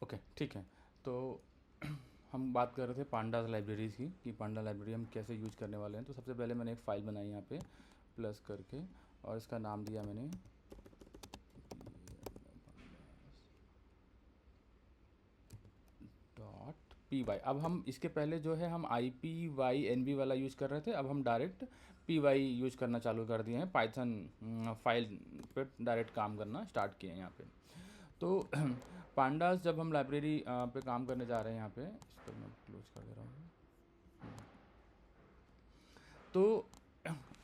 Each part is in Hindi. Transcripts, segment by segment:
ओके, ठीक है। तो हम बात कर रहे थे पांडास लाइब्रेरीज़ की, कि पांडा लाइब्रेरी हम कैसे यूज करने वाले हैं। तो सबसे पहले मैंने एक फ़ाइल बनाई यहाँ पे प्लस करके, और इसका नाम दिया मैंने डॉट पी वाई। अब हम इसके पहले जो है हम I P Y N B वाला यूज़ कर रहे थे, अब हम डायरेक्ट पी वाई यूज़ करना चालू कर दिए हैं। पाइथन फाइल पे डायरेक्ट काम करना स्टार्ट किए हैं यहाँ पे। तो पांडास जब हम लाइब्रेरी पे काम करने जा रहे हैं यहाँ पे, इसको मैं क्लोज कर दे रहा हूँ। तो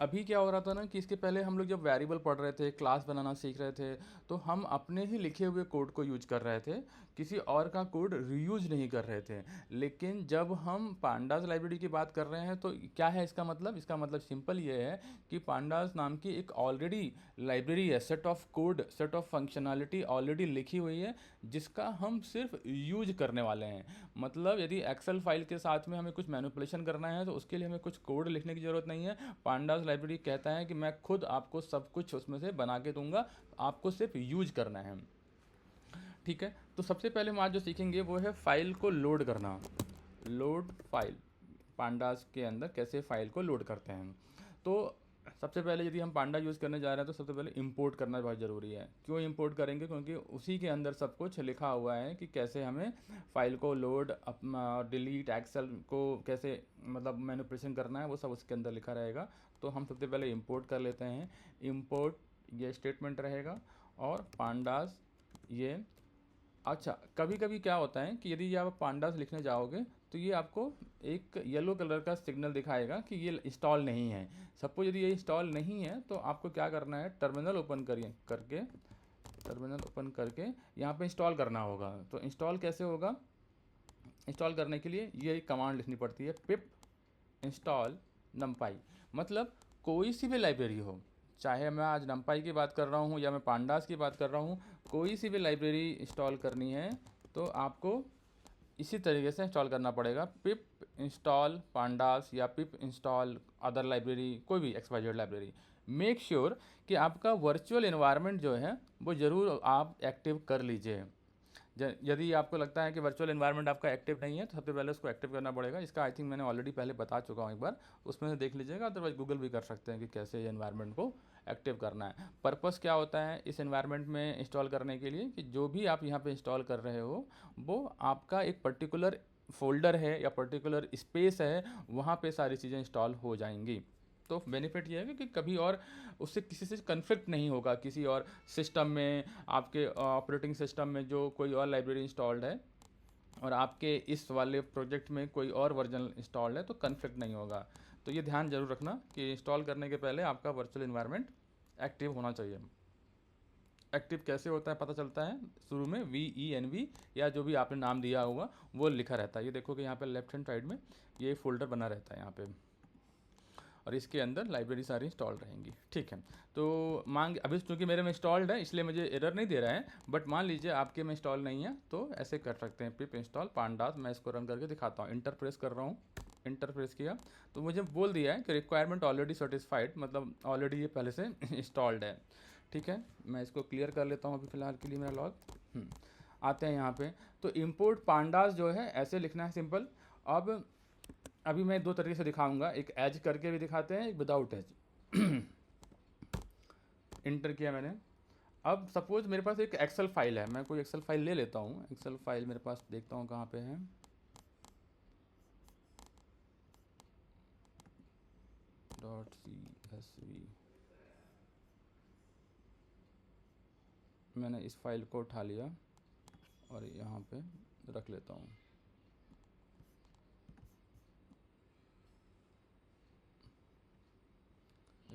अभी क्या हो रहा था ना कि इसके पहले हम लोग जब वेरिएबल पढ़ रहे थे, क्लास बनाना सीख रहे थे, तो हम अपने ही लिखे हुए कोड को यूज कर रहे थे, किसी और का कोड रीयूज नहीं कर रहे थे। लेकिन जब हम पांडास लाइब्रेरी की बात कर रहे हैं तो क्या है इसका मतलब? इसका मतलब सिंपल ये है कि पांडास नाम की एक ऑलरेडी लाइब्रेरी है, set of code, set of functionality already लिखी हुई है, जिसका हम सिर्फ यूज करने वाले हैं। मतलब यदि एक्सेल फाइल के साथ में हमें कुछ मैनिपुलेशन करना है तो उसके लिए हमें कुछ कोड लिखने की ज़रूरत नहीं है। पांडास लाइब्रेरी कहता है कि मैं खुद आपको सब कुछ उसमें से बना के दूंगा, आपको सिर्फ यूज करना है। ठीक है, तो सबसे पहले हम आज जो सीखेंगे वो है फाइल को लोड करना। लोड फाइल, पांडास के अंदर कैसे फाइल को लोड करते हैं। तो सबसे पहले यदि हम पांडा यूज़ करने जा रहे हैं तो सबसे पहले इंपोर्ट करना बहुत ज़रूरी है। क्यों इंपोर्ट करेंगे? क्योंकि उसी के अंदर सब कुछ लिखा हुआ है कि कैसे हमें फाइल को लोड, डिलीट, एक्सेल को कैसे मतलब मैनिपुलेशन करना है, वो सब उसके अंदर लिखा रहेगा। तो हम सबसे पहले इंपोर्ट कर लेते हैं। इंपोर्ट ये स्टेटमेंट रहेगा, और पांडास ये। अच्छा, कभी कभी क्या होता है कि यदि आप पांडास लिखने जाओगे तो ये आपको एक येलो कलर का सिग्नल दिखाएगा कि ये इंस्टॉल नहीं है। सपोज यदि ये इंस्टॉल नहीं है तो आपको क्या करना है, टर्मिनल ओपन करिए करके, टर्मिनल ओपन करके यहाँ पे इंस्टॉल करना होगा। तो इंस्टॉल कैसे होगा? इंस्टॉल करने के लिए ये एक कमांड लिखनी पड़ती है, पिप इंस्टॉल नमपाई। मतलब कोई सी भी लाइब्रेरी हो, चाहे मैं आज नमपाई की बात कर रहा हूँ या मैं पांडास की बात कर रहा हूँ, कोई सी भी लाइब्रेरी इंस्टॉल करनी है तो आपको इसी तरीके से इंस्टॉल करना पड़ेगा, पिप इंस्टॉल पांडास या पिप इंस्टॉल अदर लाइब्रेरी, कोई भी एक्सवाइजेड लाइब्रेरी। मेक श्योर कि आपका वर्चुअल इन्वायरमेंट जो है वो ज़रूर आप एक्टिव कर लीजिए। यदि आपको लगता है कि वर्चुअल एनवायरनमेंट आपका एक्टिव नहीं है तो सबसे पहले उसको एक्टिव करना पड़ेगा। इसका आई थिंक मैंने ऑलरेडी पहले बता चुका हूँ एक बार, उसमें से देख लीजिएगा, अदरवाइज गूगल भी कर सकते हैं कि कैसे ये एनवायरनमेंट को एक्टिव करना है। पर्पस क्या होता है इस एनवायरनमेंट में इंस्टॉल करने के लिए, कि जो भी आप यहाँ पे इंस्टॉल कर रहे हो वो आपका एक पर्टिकुलर फोल्डर है या पर्टिकुलर स्पेस है, वहाँ पे सारी चीज़ें इंस्टॉल हो जाएंगी। तो बेनिफिट ये है कि कभी और उससे किसी से कन्फ्लिक्ट नहीं होगा, किसी और सिस्टम में, आपके ऑपरेटिंग सिस्टम में जो कोई और लाइब्रेरी इंस्टॉल्ड है और आपके इस वाले प्रोजेक्ट में कोई और वर्जन इंस्टॉल्ड है तो कन्फ्लिक्ट नहीं होगा। तो ये ध्यान जरूर रखना कि इंस्टॉल करने के पहले आपका वर्चुअल इन्वायरमेंट एक्टिव होना चाहिए। एक्टिव कैसे होता है पता चलता है, शुरू में VENV या जो भी आपने नाम दिया होगा वो लिखा रहता है। ये देखो कि यहाँ पे लेफ्ट हैंड साइड में ये फोल्डर बना रहता है यहाँ पे, और इसके अंदर लाइब्रेरी सारी इंस्टॉल रहेंगी। ठीक है, तो अभी चूँकि मेरे में इंस्टॉल्ड है इसलिए मुझे एरर नहीं दे रहा है, बट मान लीजिए आपके में इंस्टॉल नहीं है तो ऐसे कर सकते हैं, पिप इंस्टॉल पांडास। मैं इसको रन करके दिखाता हूँ, इंटर प्रेस कर रहा हूँ, इंटर प्रेस किया तो मुझे बोल दिया है कि रिक्वायरमेंट ऑलरेडी सेटिस्फाइड, मतलब ऑलरेडी ये पहले से इंस्टॉल्ड है। ठीक है, मैं इसको क्लियर कर लेता हूँ अभी फ़िलहाल के लिए मेरा लॉग। आते हैं यहाँ पे, तो इम्पोर्ट पांडास जो है ऐसे लिखना है सिंपल। अब अभी मैं दो तरीके से दिखाऊंगा, एक एज करके भी दिखाते हैं, एक विदाउट एज। इंटर किया मैंने। अब सपोज मेरे पास एक एक्सेल फाइल है, मैं कोई एक्सेल फाइल ले लेता हूँ। एक्सेल फाइल मेरे पास देखता हूँ कहाँ पे है, .csv। मैंने इस फाइल को उठा लिया और यहाँ पे रख लेता हूँ।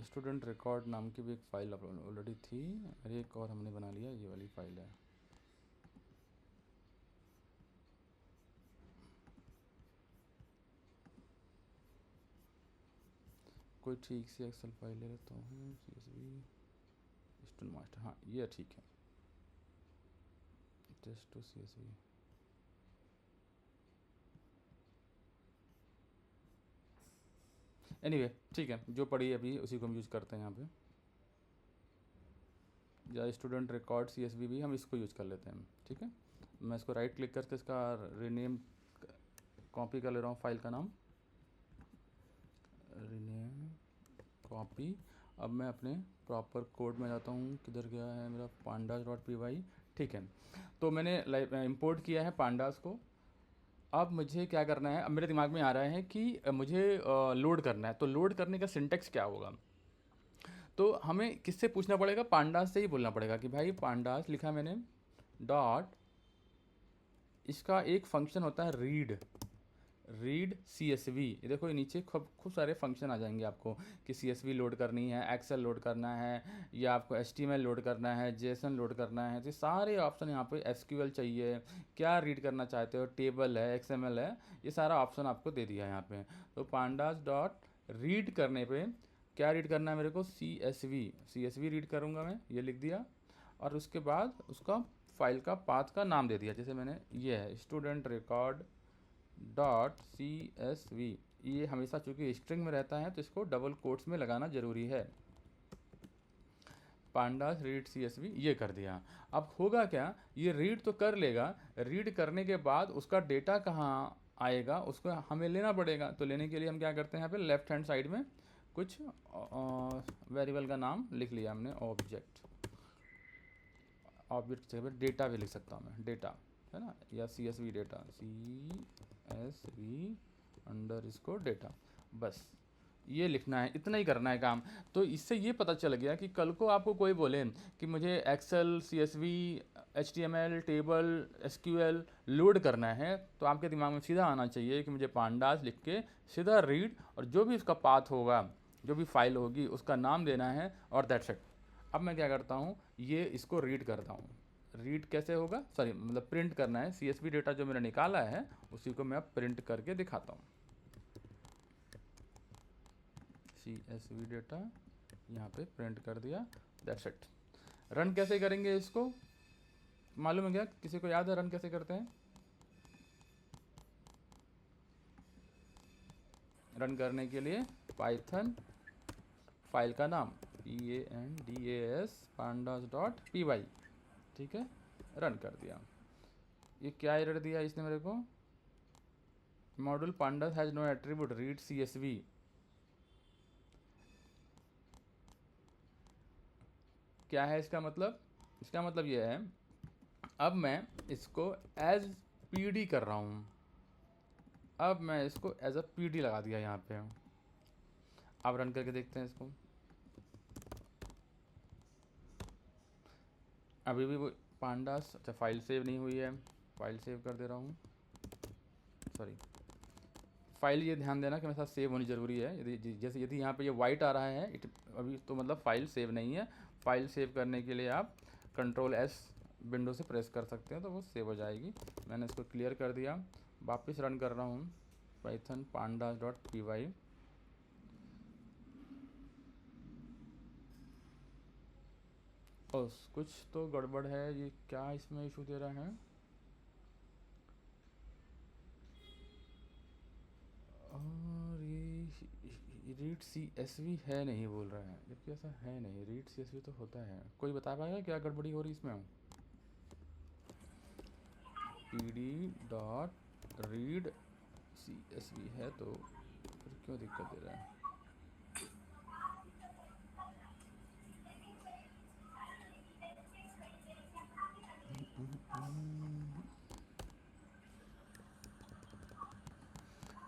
स्टूडेंट रिकॉर्ड नाम की भी एक फ़ाइल ऑलरेडी थी, और एक और हमने बना लिया, ये वाली फ़ाइल है। कोई ठीक सी एक्सेल फाइल ले लेता हूँ, CSV स्टूडेंट मास्टर, हाँ ये ठीक है, टेस्ट टू CSV। एनीवे ठीक है, जो पड़ी है अभी उसी को हम यूज़ करते हैं यहाँ पे, या स्टूडेंट रिकॉर्ड CSV भी हम इसको यूज़ कर लेते हैं। ठीक है, मैं इसको राइट क्लिक करके इसका रीनेम कॉपी कर ले रहा हूँ, फाइल का नाम रीनेम कॉपी। अब मैं अपने प्रॉपर कोड में जाता हूँ, किधर गया है मेरा pandas.py। ठीक है, तो मैंने इंपोर्ट किया है पांडास को। अब मुझे क्या करना है, अब मेरे दिमाग में आ रहा है कि मुझे लोड करना है, तो लोड करने का सिंटेक्स क्या होगा। तो हमें किससे पूछना पड़ेगा, पांडास से ही बोलना पड़ेगा कि भाई पांडास लिखा मैंने डॉट, इसका एक फंक्शन होता है रीड, रीड CSV। ये देखो ये नीचे खूब खूब सारे फंक्शन आ जाएंगे आपको कि CSV लोड करनी है, एक्सेल लोड करना है, या आपको HTML लोड करना है, JSON लोड करना है। तो सारे ऑप्शन यहाँ पे, SQL चाहिए, क्या रीड करना चाहते हो, टेबल है, XML है, ये सारा ऑप्शन आपको दे दिया है यहाँ पे। तो पांडास डॉट रीड करने पे क्या रीड करना है मेरे को, CSV रीड करूँगा मैं, ये लिख दिया। और उसके बाद उसका फाइल का पाथ का नाम दे दिया, जैसे मैंने ये है स्टूडेंट रिकॉर्ड डॉट CSV। ये हमेशा चूंकि स्ट्रिंग में रहता है तो इसको डबल कोट्स में लगाना जरूरी है। पांडास रीड CSV ये कर दिया। अब होगा क्या, ये रीड तो कर लेगा, रीड करने के बाद उसका डेटा कहाँ आएगा उसको हमें लेना पड़ेगा। तो लेने के लिए हम क्या करते हैं, यहाँ पे लेफ्ट हैंड साइड में कुछ वेरिएबल का नाम लिख लिया हमने, ऑब्जेक्ट की जगह डेटा भी लिख सकता हूँ मैं, डेटा है ना, या CSV डेटा, CSV अंडर इसको डेटा, बस ये लिखना है, इतना ही करना है काम। तो इससे ये पता चल गया कि कल को आपको कोई बोले कि मुझे Excel, CSV, HTML, table, SQL load करना है, तो आपके दिमाग में सीधा आना चाहिए कि मुझे पांडास लिख के सीधा रीड, और जो भी उसका पाथ होगा, जो भी फाइल होगी उसका नाम देना है, और दैट्स इट। अब मैं क्या करता हूँ, ये इसको रीड करता हूँ। रीड कैसे होगा, सॉरी मतलब प्रिंट करना है, CSV डेटा जो मैंने निकाला है उसी को मैं अब प्रिंट करके दिखाता हूँ। CSV डेटा यहाँ पे प्रिंट कर दिया, दैट्स इट। रन कैसे करेंगे इसको, मालूम है क्या, किसी को याद है रन कैसे करते हैं। रन करने के लिए पाइथन फाइल का नाम pandas.py, ठीक है, रन कर दिया। ये क्या एरर दिया इसने मेरे को, module pandas has no attribute read CSV। क्या है इसका मतलब, इसका मतलब ये है, अब मैं इसको एज PD कर रहा हूँ, अब मैं इसको एज अ PD लगा दिया यहाँ पे। अब रन करके देखते हैं इसको, अभी भी वो पांडास, अच्छा फाइल सेव नहीं हुई है, फाइल सेव कर दे रहा हूँ, सॉरी फाइल, ये ध्यान देना कि मेरे साथ सेव होनी ज़रूरी है। यदि जैसे यदि यहाँ पे ये वाइट आ रहा है अभी तो मतलब फाइल सेव नहीं है। फाइल सेव करने के लिए आप Ctrl+S विंडो से प्रेस कर सकते हैं तो वो सेव हो जाएगी। मैंने इसको क्लियर कर दिया, वापस रन कर रहा हूँ पाइथन pandas.py। बस कुछ तो गड़बड़ है, ये क्या इसमें इशू दे रहा है, और ये रीड CSV है नहीं बोल रहा है, जबकि ऐसा है नहीं, रीड CSV तो होता है। कोई बता पाएगा क्या गड़बड़ी हो रही इसमें। PD डॉट रीड CSV है तो फिर क्यों दिक्कत दे रहा है।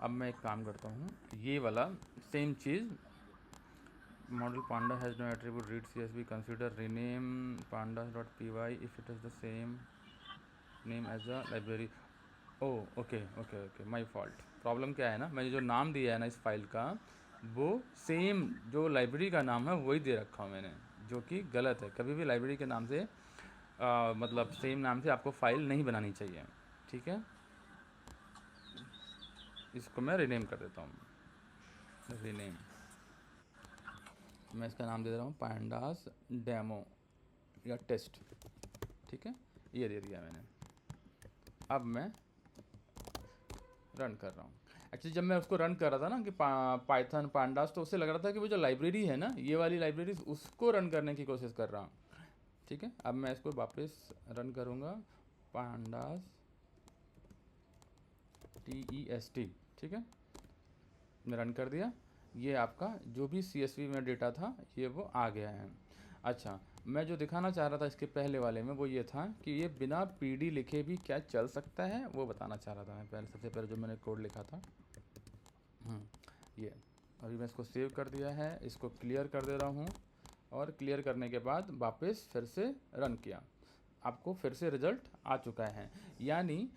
अब मैं एक काम करता हूँ, ये वाला सेम चीज़, model panda has no attribute read CSV, consider rename pandas.py if it is the same name as a library. Oh okay okay okay, my fault. Problem क्या है ना, मैंने जो नाम दिया है ना इस फाइल का, वो सेम जो लाइब्रेरी का नाम है वही दे रखा हूँ मैंने, जो कि गलत है। कभी भी लाइब्रेरी के नाम से मतलब सेम नाम से आपको फाइल नहीं बनानी चाहिए, ठीक है। इसको मैं रीनेम कर देता हूँ, रीनेम, मैं इसका नाम दे रहा हूँ pandas डेमो या टेस्ट, ठीक है, ये दे दिया मैंने। अब मैं रन कर रहा हूँ। एक्चुअली जब मैं उसको रन कर रहा था ना कि पाइथन पांडास, तो उससे लग रहा था कि वो जो लाइब्रेरी है ना, ये वाली लाइब्रेरी, उसको रन करने की कोशिश कर रहा हूँ, ठीक है। अब मैं इसको वापस रन करूँगा, pandas TEST, ठीक है, मैं रन कर दिया। ये आपका जो भी CSV में डेटा था ये वो आ गया है। अच्छा, मैं जो दिखाना चाह रहा था इसके पहले वाले में वो ये था कि ये बिना PD लिखे भी क्या चल सकता है, वो बताना चाह रहा था मैं पहले, सबसे पहले जो मैंने कोड लिखा था। ये अभी मैं इसको सेव कर दिया है, इसको क्लियर कर दे रहा हूँ, और क्लियर करने के बाद वापस फिर से रन किया, आपको फिर से रिजल्ट आ चुका है। यानी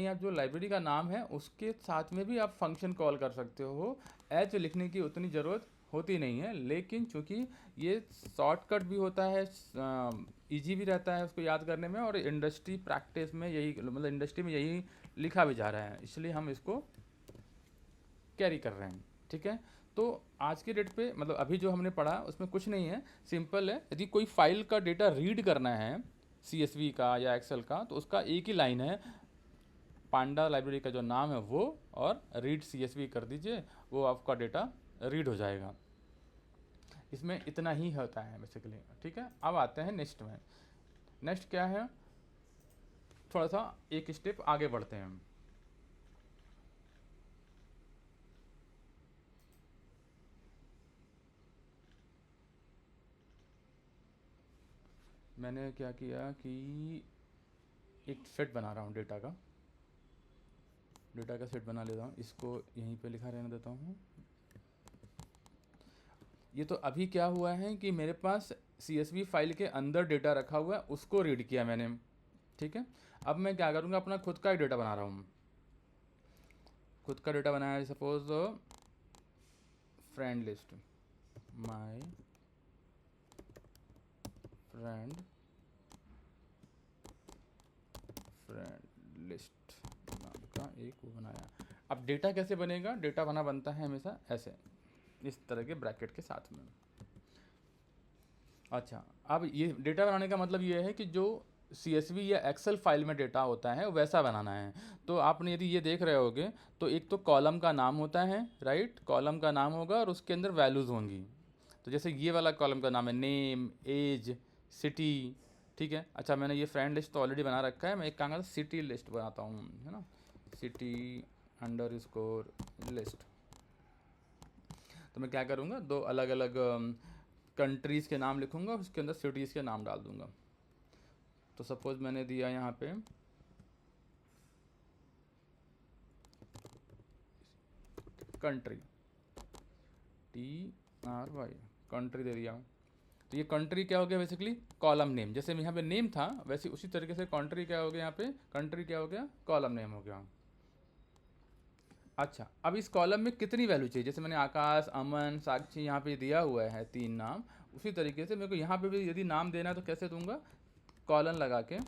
आप जो लाइब्रेरी का नाम है उसके साथ में भी आप फंक्शन कॉल कर सकते हो। एच लिखने की उतनी ज़रूरत होती नहीं है, लेकिन चूंकि ये शॉर्टकट भी होता है, इजी भी रहता है उसको याद करने में, और इंडस्ट्री प्रैक्टिस में यही, मतलब इंडस्ट्री में यही लिखा भी जा रहा है, इसलिए हम इसको कैरी कर रहे हैं, ठीक है। तो आज के डेट पे मतलब अभी जो हमने पढ़ा उसमें कुछ नहीं है, सिंपल है। यदि कोई फाइल का डेटा रीड करना है CSV का या एक्सेल का, तो उसका एक ही लाइन है, पांडा लाइब्रेरी का जो नाम है वो, और रीड CSV कर दीजिए, वो आपका डेटा रीड हो जाएगा। इसमें इतना ही होता है बेसिकली, ठीक है। अब आते हैं नेक्स्ट में। नेक्स्ट क्या है, थोड़ा सा एक स्टेप आगे बढ़ते हैं। मैंने क्या किया कि एक सेट बना रहा हूँ डेटा का सेट बना लेता हूँ, इसको यहीं पे लिखा रहने देता हूँ। ये तो अभी क्या हुआ है कि मेरे पास CSV फाइल के अंदर डेटा रखा हुआ है, उसको रीड किया मैंने, ठीक है। अब मैं क्या करूँगा, अपना खुद का एक डेटा बना रहा हूँ। खुद का डेटा बनाया है, suppose friend list, my friend list नाम का एक वो बनाया। अब डेटा कैसे बनेगा, डेटा बनता है हमेशा ऐसे, इस तरह के ब्रैकेट के साथ में। अच्छा, अब ये डेटा बनाने का मतलब ये है कि जो CSV या एक्सेल फाइल में डेटा होता है वैसा बनाना है। तो आपने यदि ये देख रहे होगे तो एक तो कॉलम का नाम होता है, राइट, कॉलम का नाम होगा और उसके अंदर वैल्यूज़ होंगी। तो जैसे ये वाला कॉलम का नाम है नेम, एज, सिटी, ठीक है। अच्छा, मैंने ये फ्रेंड लिस्ट तो ऑलरेडी बना रखा है, मैं एक काम करता हूँ सिटी लिस्ट बनाता हूँ, है ना, सिटी _लिस्ट। तो मैं क्या करूँगा, दो अलग अलग कंट्रीज़ के नाम लिखूँगा, उसके अंदर सिटीज़ के नाम डाल दूँगा। तो सपोज़ मैंने दिया यहाँ पे कंट्री, TRY, कंट्री दे दिया हूँ। तो ये कंट्री क्या हो गया, बेसिकली कॉलम नेम। जैसे यहाँ पे नेम था वैसे उसी तरीके से कंट्री क्या हो गया, यहाँ पे कंट्री क्या हो गया, कॉलम नेम हो गया। अच्छा, अब इस कॉलम में कितनी वैल्यू चाहिए, जैसे मैंने आकाश, अमन, साक्षी यहाँ पे दिया हुआ है 3 नाम, उसी तरीके से मेरे को यहाँ पे भी यदि नाम देना है तो कैसे दूंगा, कॉलन लगा के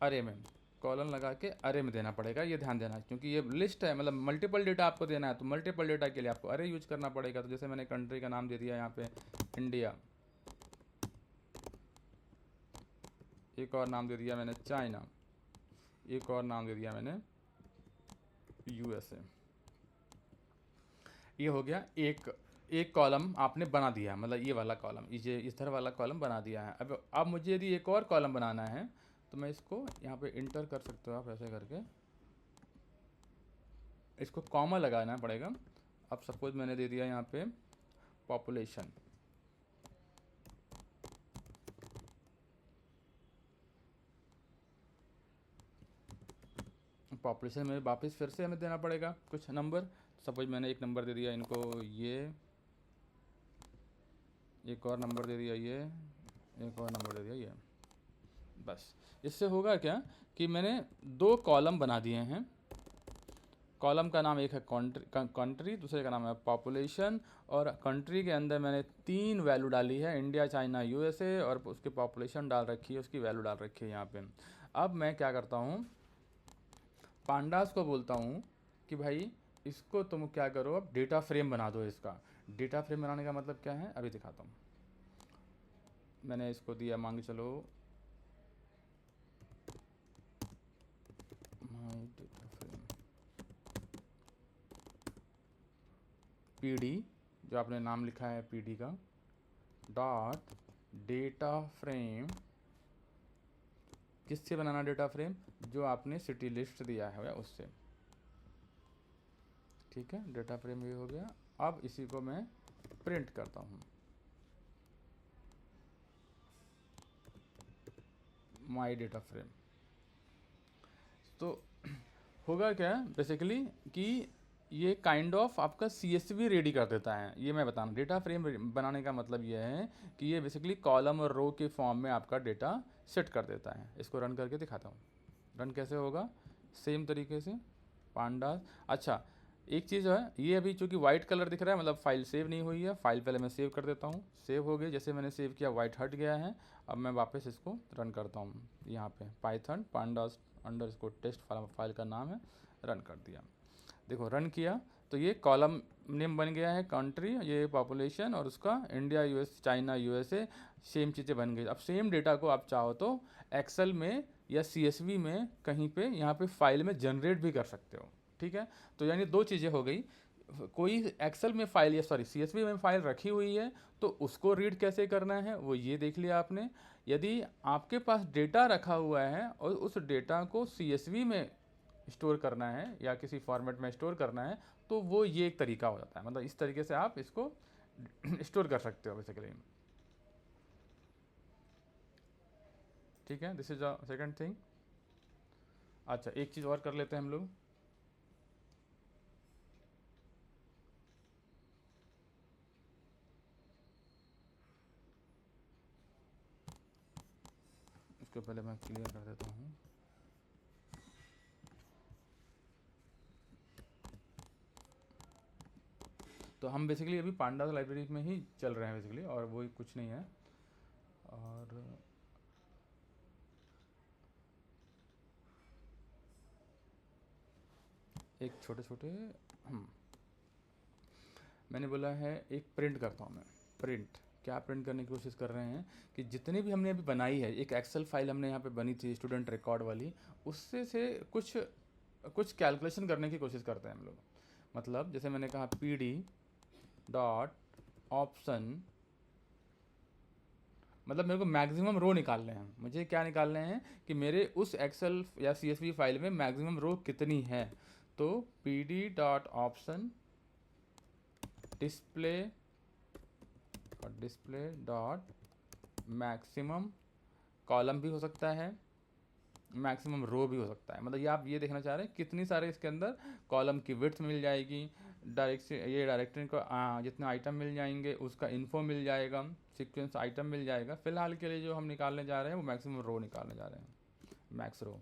अरे में, कॉलन लगा के अरे में देना पड़ेगा, ये ध्यान देना, क्योंकि ये लिस्ट है, मतलब मल्टीपल डेटा आपको देना है, तो मल्टीपल डेटा के लिए आपको अरे यूज करना पड़ेगा। तो जैसे मैंने कंट्री का नाम दे दिया यहाँ पे इंडिया, एक और नाम दे दिया मैंने चाइना, एक और नाम दे दिया मैंने USA। ये हो गया एक कॉलम आपने बना दिया, मतलब ये वाला कॉलम, ये इस तरह वाला कॉलम बना दिया है। अब मुझे यदि एक और कॉलम बनाना है तो मैं इसको यहाँ पे इंटर कर सकते हो आप, ऐसे करके इसको कॉमा लगाना पड़ेगा। अब सपोज मैंने दे दिया यहाँ पे पॉपुलेशन, पॉपुलेशन में वापस फिर से हमें देना पड़ेगा कुछ नंबर। सपोज मैंने एक नंबर दे दिया इनको, ये एक और नंबर दे दिया, ये एक और नंबर दे दिया, ये। बस इससे होगा क्या कि मैंने 2 कॉलम बना दिए हैं। कॉलम का नाम एक है कंट्री, दूसरे का नाम है पॉपुलेशन, और कंट्री के अंदर मैंने 3 वैल्यू डाली है, इंडिया, चाइना, USA, और उसकी पॉपुलेशन डाल रखी है, उसकी वैल्यू डाल रखी है यहाँ पे। अब मैं क्या करता हूँ, पांडास को बोलता हूँ कि भाई इसको तुम क्या करो, अब डेटा फ्रेम बना दो इसका। डेटा फ्रेम बनाने का मतलब क्या है, अभी दिखाता हूँ। मैंने इसको दिया, मांग चलो माय डेटा फ्रेम PD, जो आपने नाम लिखा है PD का, डॉट डेटा फ्रेम किससे बनाना डेटा फ्रेम? जो आपने सिटी लिस्ट दिया है उससे। ठीक है, डेटा फ्रेम ये हो गया। अब इसी को मैं प्रिंट करता हूँ, माई डेटा फ्रेम। तो होगा क्या बेसिकली कि ये काइंड ऑफ आपका CSV रेडी कर देता है। ये मैं बताना, डेटा फ्रेम बनाने का मतलब ये है कि ये बेसिकली कॉलम और रो के फॉर्म में आपका डेटा सेट कर देता है। इसको रन करके दिखाता हूँ, रन कैसे होगा। सेम तरीके से पांडास। अच्छा, एक चीज़ है, ये अभी चूँकि वाइट कलर दिख रहा है मतलब फाइल सेव नहीं हुई है। फाइल पहले मैं सेव कर देता हूँ। सेव हो गई, जैसे मैंने सेव किया वाइट हट गया है। अब मैं वापस इसको रन करता हूँ। यहाँ पे Python pandas underscore test file का नाम है, रन कर दिया। देखो रन किया तो ये कॉलम नेम बन गया है, कंट्री, ये पॉपुलेशन और उसका India, US, China, USA, same चीज़ें बन गई। अब सेम डेटा को आप चाहो तो एक्सेल में या CSV में कहीं पे यहाँ पे फाइल में जनरेट भी कर सकते हो। ठीक है, तो यानी दो चीज़ें हो गई। कोई एक्सेल में फाइल या सॉरी CSV में फाइल रखी हुई है तो उसको रीड कैसे करना है वो ये देख लिया आपने। यदि आपके पास डेटा रखा हुआ है और उस डेटा को CSV में स्टोर करना है या किसी फॉर्मेट में स्टोर करना है तो वो ये एक तरीका हो जाता है। मतलब इस तरीके से आप इसको स्टोर कर सकते हो बेसिकली। ठीक है, this is a second thing. अच्छा, एक चीज़ और कर लेते हैं हम लोग। इसको पहले मैं क्लियर कर देता हूँ। तो हम बेसिकली अभी पांडास लाइब्रेरी में ही चल रहे हैं बेसिकली, और वो कुछ नहीं है। और एक छोटे छोटे मैंने बोला है एक प्रिंट करता हूँ मैं। प्रिंट क्या प्रिंट करने की कोशिश कर रहे हैं कि जितनी भी हमने अभी बनाई है, एक एक्सेल फाइल हमने यहाँ पे बनी थी स्टूडेंट रिकॉर्ड वाली, उससे से कुछ कुछ कैलकुलेशन करने की कोशिश करते हैं हम लोग। मतलब जैसे मैंने कहा PD डॉट ऑप्शन, मतलब मेरे को मैक्सिमम रो निकालने हैं। मुझे क्या निकालने हैं कि मेरे उस एक्सेल या CSV फाइल में मैक्सिमम रो कितनी है। तो PD डॉट ऑप्शन डिस्प्ले और डिस्प्ले डॉट मैक्सिमम, कॉलम भी हो सकता है, मैक्सिमम रो भी हो सकता है। मतलब ये आप ये देखना चाह रहे हैं कितनी सारे इसके अंदर कॉलम की विड्थ मिल जाएगी, डायरेक्ट ये डायरेक्टरी को जितने आइटम मिल जाएंगे उसका इन्फो मिल जाएगा, सीक्वेंस आइटम मिल जाएगा। फिलहाल के लिए जो हम निकालने जा रहे हैं वो मैक्सिमम रो निकालने जा रहे हैं, मैक्स रो।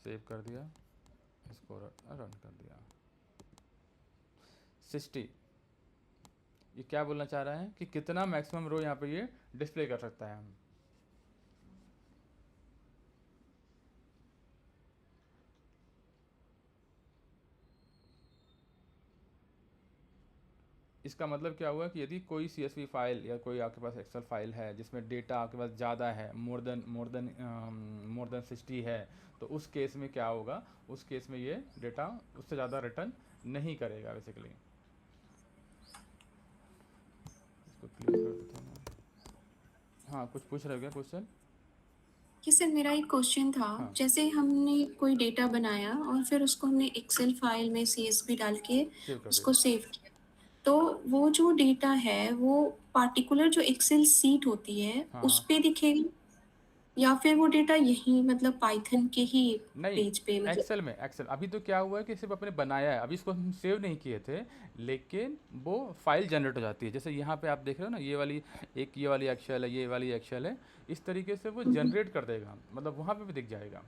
सेव कर दिया, इसको रन कर दिया। 60, ये क्या बोलना चाह रहा है कि कितना मैक्सिमम रो यहाँ पे ये डिस्प्ले कर सकता है हम। इसका मतलब क्या हुआ कि यदि कोई CSV फाइल या कोई आपके पास एक्सेल फाइल है जिसमें डेटा आपके पास ज़्यादा है, मोर देन 60 है, तो उस केस में क्या होगा, उस केस में ये डेटा उससे ज़्यादा रिटर्न नहीं करेगा बेसिकली। इसको क्लियर कर देता हूँ। हाँ, कुछ पूछ रहे हो क्या क्वेश्चन? कि सर मेरा एक क्वेश्चन था। हाँ, जैसे हमने कोई डेटा बनाया और फिर उसको हमने एक्सेल फाइल में CSV डाल के सेव कर उसको दिया। सेव किया, तो वो जो डेटा है वो पार्टिकुलर जो एक्सेल सीट होती है हाँ उस हाँ, पे दिखेगा, या फिर वो डेटा यही मतलब पाइथन के ही नहीं, पेज पे मतलब। एक्सेल में, एक्सेल अभी तो क्या हुआ है कि सिर्फ अपने बनाया है, अभी इसको हम सेव नहीं किए थे, लेकिन वो फाइल जनरेट हो जाती है। जैसे यहाँ पे आप देख रहे हो ना, ये वाली, एक ये वाली एक्सेल है, ये वाली एक्सेल है, इस तरीके से वो जनरेट कर देगा, मतलब वहाँ पे भी दिख जाएगा।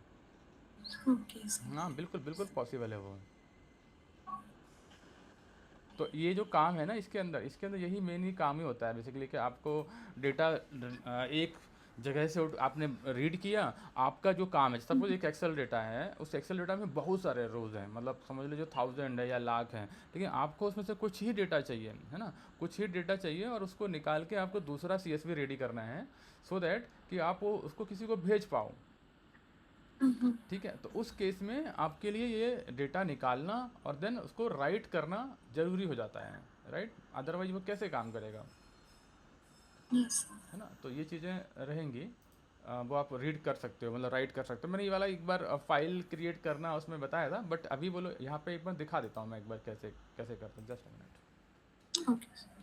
Okay sir. हाँ बिल्कुल बिल्कुल पॉसिबल है वो। तो ये जो काम है ना इसके अंदर यही मेन ही काम ही होता है बेसिकली कि आपको डेटा एक जगह से आपने रीड किया, आपका जो काम है, सपोज एक एक्सेल डेटा है, उस एक्सेल डेटा में बहुत सारे रोज हैं, मतलब समझ लीजिए 1000 है या लाख हैं, लेकिन आपको उसमें से कुछ ही डेटा चाहिए, है ना, कुछ ही डेटा चाहिए, और उसको निकाल के आपको दूसरा CSV रेडी करना है, सो दैट कि आप वो उसको किसी को भेज पाओ। ठीक है, तो उस केस में आपके लिए ये डेटा निकालना और देन उसको राइट करना ज़रूरी हो जाता है, राइट, अदरवाइज वो कैसे काम करेगा। यस। है ना। तो ये चीज़ें रहेंगी, वो आप रीड कर सकते हो, मतलब राइट कर सकते हो। मैंने ये वाला एक बार फाइल क्रिएट करना उसमें बताया था, बट अभी बोलो यहाँ पे एक बार दिखा देता हूँ मैं एक बार कैसे कैसे करते हैं। Just a minute. ओके।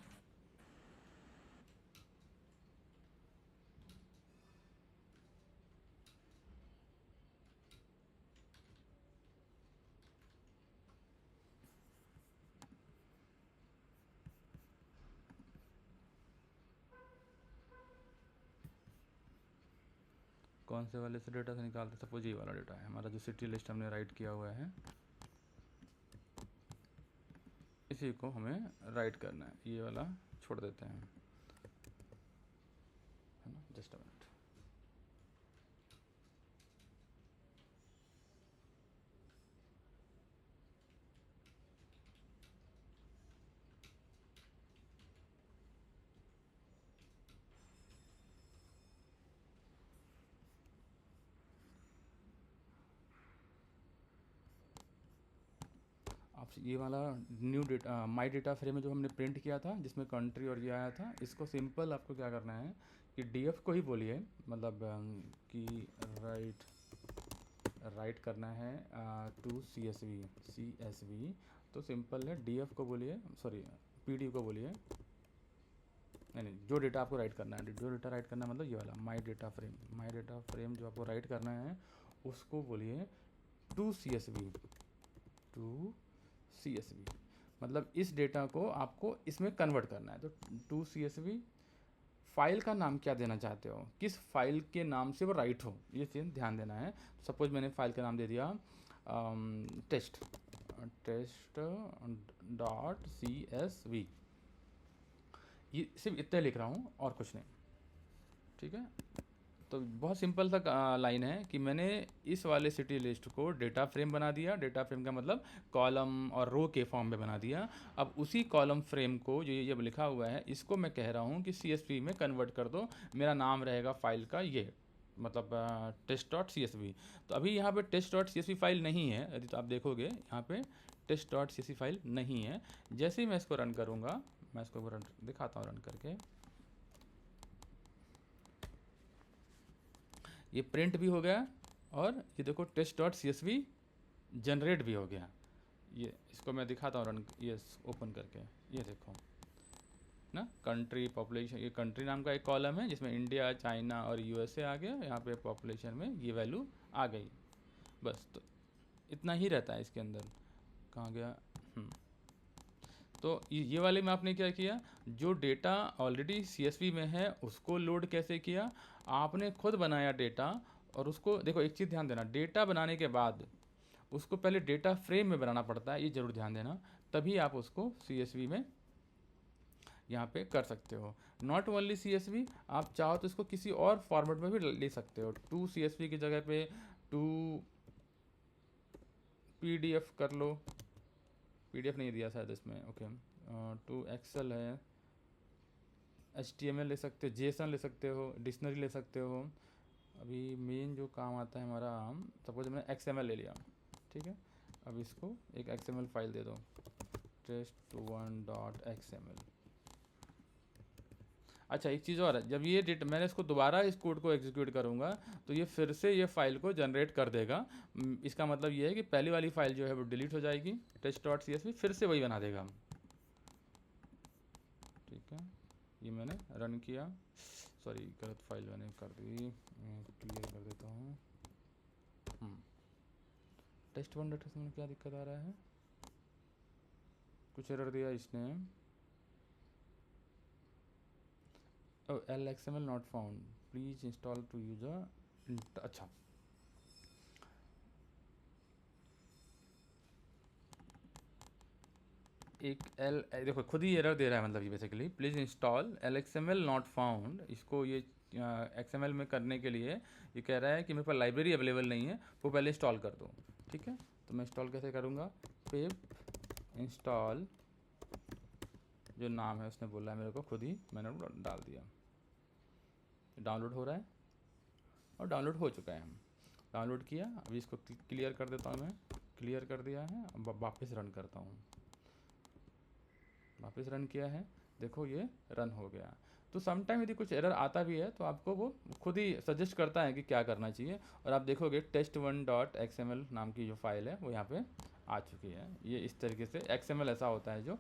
कौन से वाले से डेटा से निकालते, सपोज ये वाला डेटा है हमारा जो सिटी लिस्ट हमने राइट किया हुआ है, इसी को हमें राइट करना है। ये वाला छोड़ देते हैं, है ना। Just a minute. आप ये वाला न्यू डेटा माई डेटा फ्रेम में जो हमने प्रिंट किया था जिसमें कंट्री और ये आया था, इसको सिंपल आपको क्या करना है कि डीएफ को ही बोलिए, मतलब कि राइट राइट करना है टू सी एस वी। तो सिंपल है, डीएफ को बोलिए, सॉरी पीडी को बोलिए, नहीं नहीं, जो डेटा आपको राइट करना है, जो डेटा राइट करना है मतलब ये वाला माई डेटा फ्रेम जो आपको राइट करना है उसको बोलिए टू सी एस वी। मतलब इस डेटा को आपको इसमें कन्वर्ट करना है। तो to C S V, file का नाम क्या देना चाहते हो, किस फाइल के नाम से वो राइट हो, ये चीज़ ध्यान देना है। सपोज मैंने फाइल का नाम दे दिया test test dot C S V, ये सिर्फ इतना लिख रहा हूँ और कुछ नहीं, ठीक है। तो बहुत सिंपल सा लाइन है कि मैंने इस वाले सिटी लिस्ट को डेटा फ्रेम बना दिया। डेटा फ्रेम का मतलब कॉलम और रो के फॉर्म में बना दिया। अब उसी कॉलम फ्रेम को जो ये लिखा हुआ है इसको मैं कह रहा हूँ कि CSV में कन्वर्ट कर दो। मेरा नाम रहेगा फाइल का ये, मतलब test dot C S V. तो अभी यहाँ पे test dot C S V file नहीं है, यदि तो आप देखोगे यहाँ पे test dot C S V file नहीं है। जैसे ही मैं इसको रन करूँगा, मैं इसको रन दिखाता हूँ रन करके, ये प्रिंट भी हो गया और ये देखो test dot C S V generate भी हो गया। ये इसको मैं दिखाता हूँ रन, ये ओपन करके, ये देखो ना, कंट्री पॉपुलेशन, ये कंट्री नाम का एक कॉलम है जिसमें इंडिया चाइना और यूएसए आ गया। यहाँ पे पॉपुलेशन में ये वैल्यू आ गई। बस तो इतना ही रहता है इसके अंदर। कहाँ गया? तो ये वाले में आपने क्या किया, जो डेटा ऑलरेडी CSV में है उसको लोड कैसे किया, आपने खुद बनाया डेटा। और उसको देखो, एक चीज़ ध्यान देना, डेटा बनाने के बाद उसको पहले डेटा फ्रेम में बनाना पड़ता है, ये जरूर ध्यान देना, तभी आप उसको CSV में यहाँ पे कर सकते हो। नॉट ओनली CSV, आप चाहो तो इसको किसी और फॉर्मेट में भी ले सकते हो। टू CSV की जगह पे टू PDF कर लो, PDF नहीं दिया शायद इसमें, ओके। टू एक्सेल है, HTML ले सकते हो, JSON ले सकते हो, डिक्शनरी ले सकते हो। अभी मेन जो काम आता है हमारा, सपोज मैंने XML ले लिया, ठीक है। अब इसको एक XML फाइल दे दो, test1.xml। अच्छा, एक चीज़ और है, जब ये डेटा मैंने इसको दोबारा इस कोड को एग्जीक्यूट करूँगा तो ये फिर से ये फाइल को जनरेट कर देगा। इसका मतलब ये है कि पहली वाली फाइल जो है वो डिलीट हो जाएगी, test.csv फिर से वही बना देगा। ठीक है, ये मैंने रन किया, सॉरी गलत फाइल मैंने कर दी, क्लियर कर देता हूँ। test1.xml में क्या दिक्कत आ रहा है, कुछ एरर दिया इसने। LXML not found, please install to user. अच्छा, एक देखो खुद ही एरर दे रहा है, मतलब ये basically please install LXML not found. इसको ये XML में करने के लिए ये कह रहा है कि मेरे पास लाइब्रेरी अवेलेबल नहीं है, वो पहले इंस्टॉल कर दो। ठीक है, तो मैं इंस्टॉल कैसे करूँगा, पिप इंस्टॉल, जो नाम है उसने बोला है मेरे को, खुद ही मैंने डाल दिया। डाउनलोड हो रहा है और डाउनलोड हो चुका है। हम डाउनलोड किया, अभी इसको क्लियर कर देता हूँ, मैं क्लियर कर दिया है। अब वापस रन करता हूँ, वापस रन किया है, देखो ये रन हो गया। तो समटाइम यदि कुछ एरर आता भी है तो आपको वो खुद ही सजेस्ट करता है कि क्या करना चाहिए। और आप देखोगे test1.xml नाम की जो फाइल है वो यहाँ पे आ चुकी है। ये इस तरीके से XML ऐसा होता है जो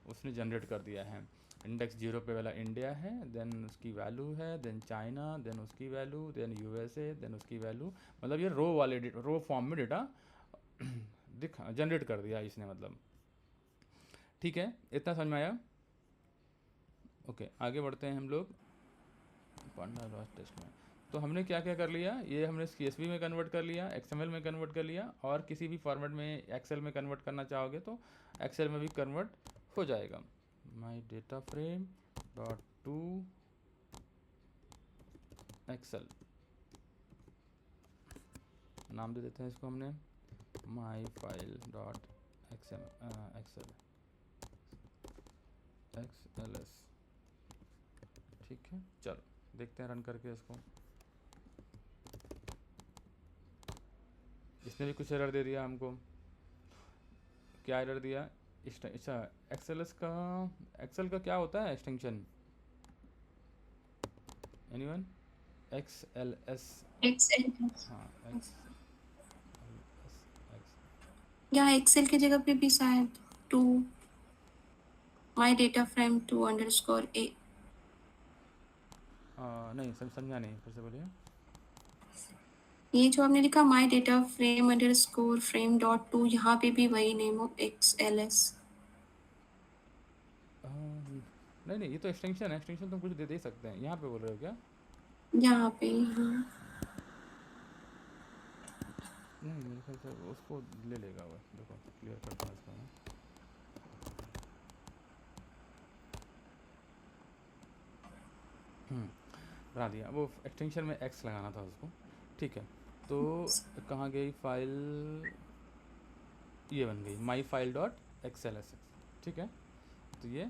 उसने जनरेट कर दिया है। इंडेक्स 0 पे वाला इंडिया है, देन उसकी वैल्यू है, देन चाइना, देन उसकी वैल्यू, देन USA, देन उसकी वैल्यू। मतलब ये रो फॉर्म में डेटा दिखा जनरेट कर दिया इसने मतलब। ठीक है, इतना समझ में आया? ओके, आगे बढ़ते हैं हम लोग पांडा लॉस टेस्ट में। तो हमने क्या क्या कर लिया, ये हमने CSV में कन्वर्ट कर लिया, XML में कन्वर्ट कर लिया, और किसी भी फॉर्मेट में एक्सेल में कन्वर्ट करना चाहोगे तो एक्सेल में भी कन्वर्ट हो जाएगा। My data frame dot to excel नाम दे देते हैं इसको हमने, my file dot excel XLS। ठीक है, चलो देखते हैं रन करके इसको। इसने भी कुछ एरर दे दिया हमको। क्या एरर दिया? अच्छा, एक्सेल का क्या होता है एक्सटेंशन? एनीवन? XLS। XLS हाँ, या एक्सेल की जगह पे भी शायद to my data frame 2_a। नहीं समझा नहीं, फिर से बोलिए। ये जो आपने लिखा माई data frame underscore frame dot to, यहाँ पे भी वही नेम हो XLS। नहीं नहीं, ये तो एक्सटेंशन है, एक्सटेंशन तुम कुछ दे दे सकते हैं। यहाँ पे बोल रहे हो क्या? यहाँ पे हाँ। नहीं, मेरे ख्याल से उसको ले लेगा वो। देखो क्लियर करता हूँ इसको मैं। बना दिया, वो एक्सटेंशन में X लगाना था उसको। ठीक है, तो कहाँ गई फाइल? ये बन गई माई फाइल डॉट XLS। ठीक है, तो ये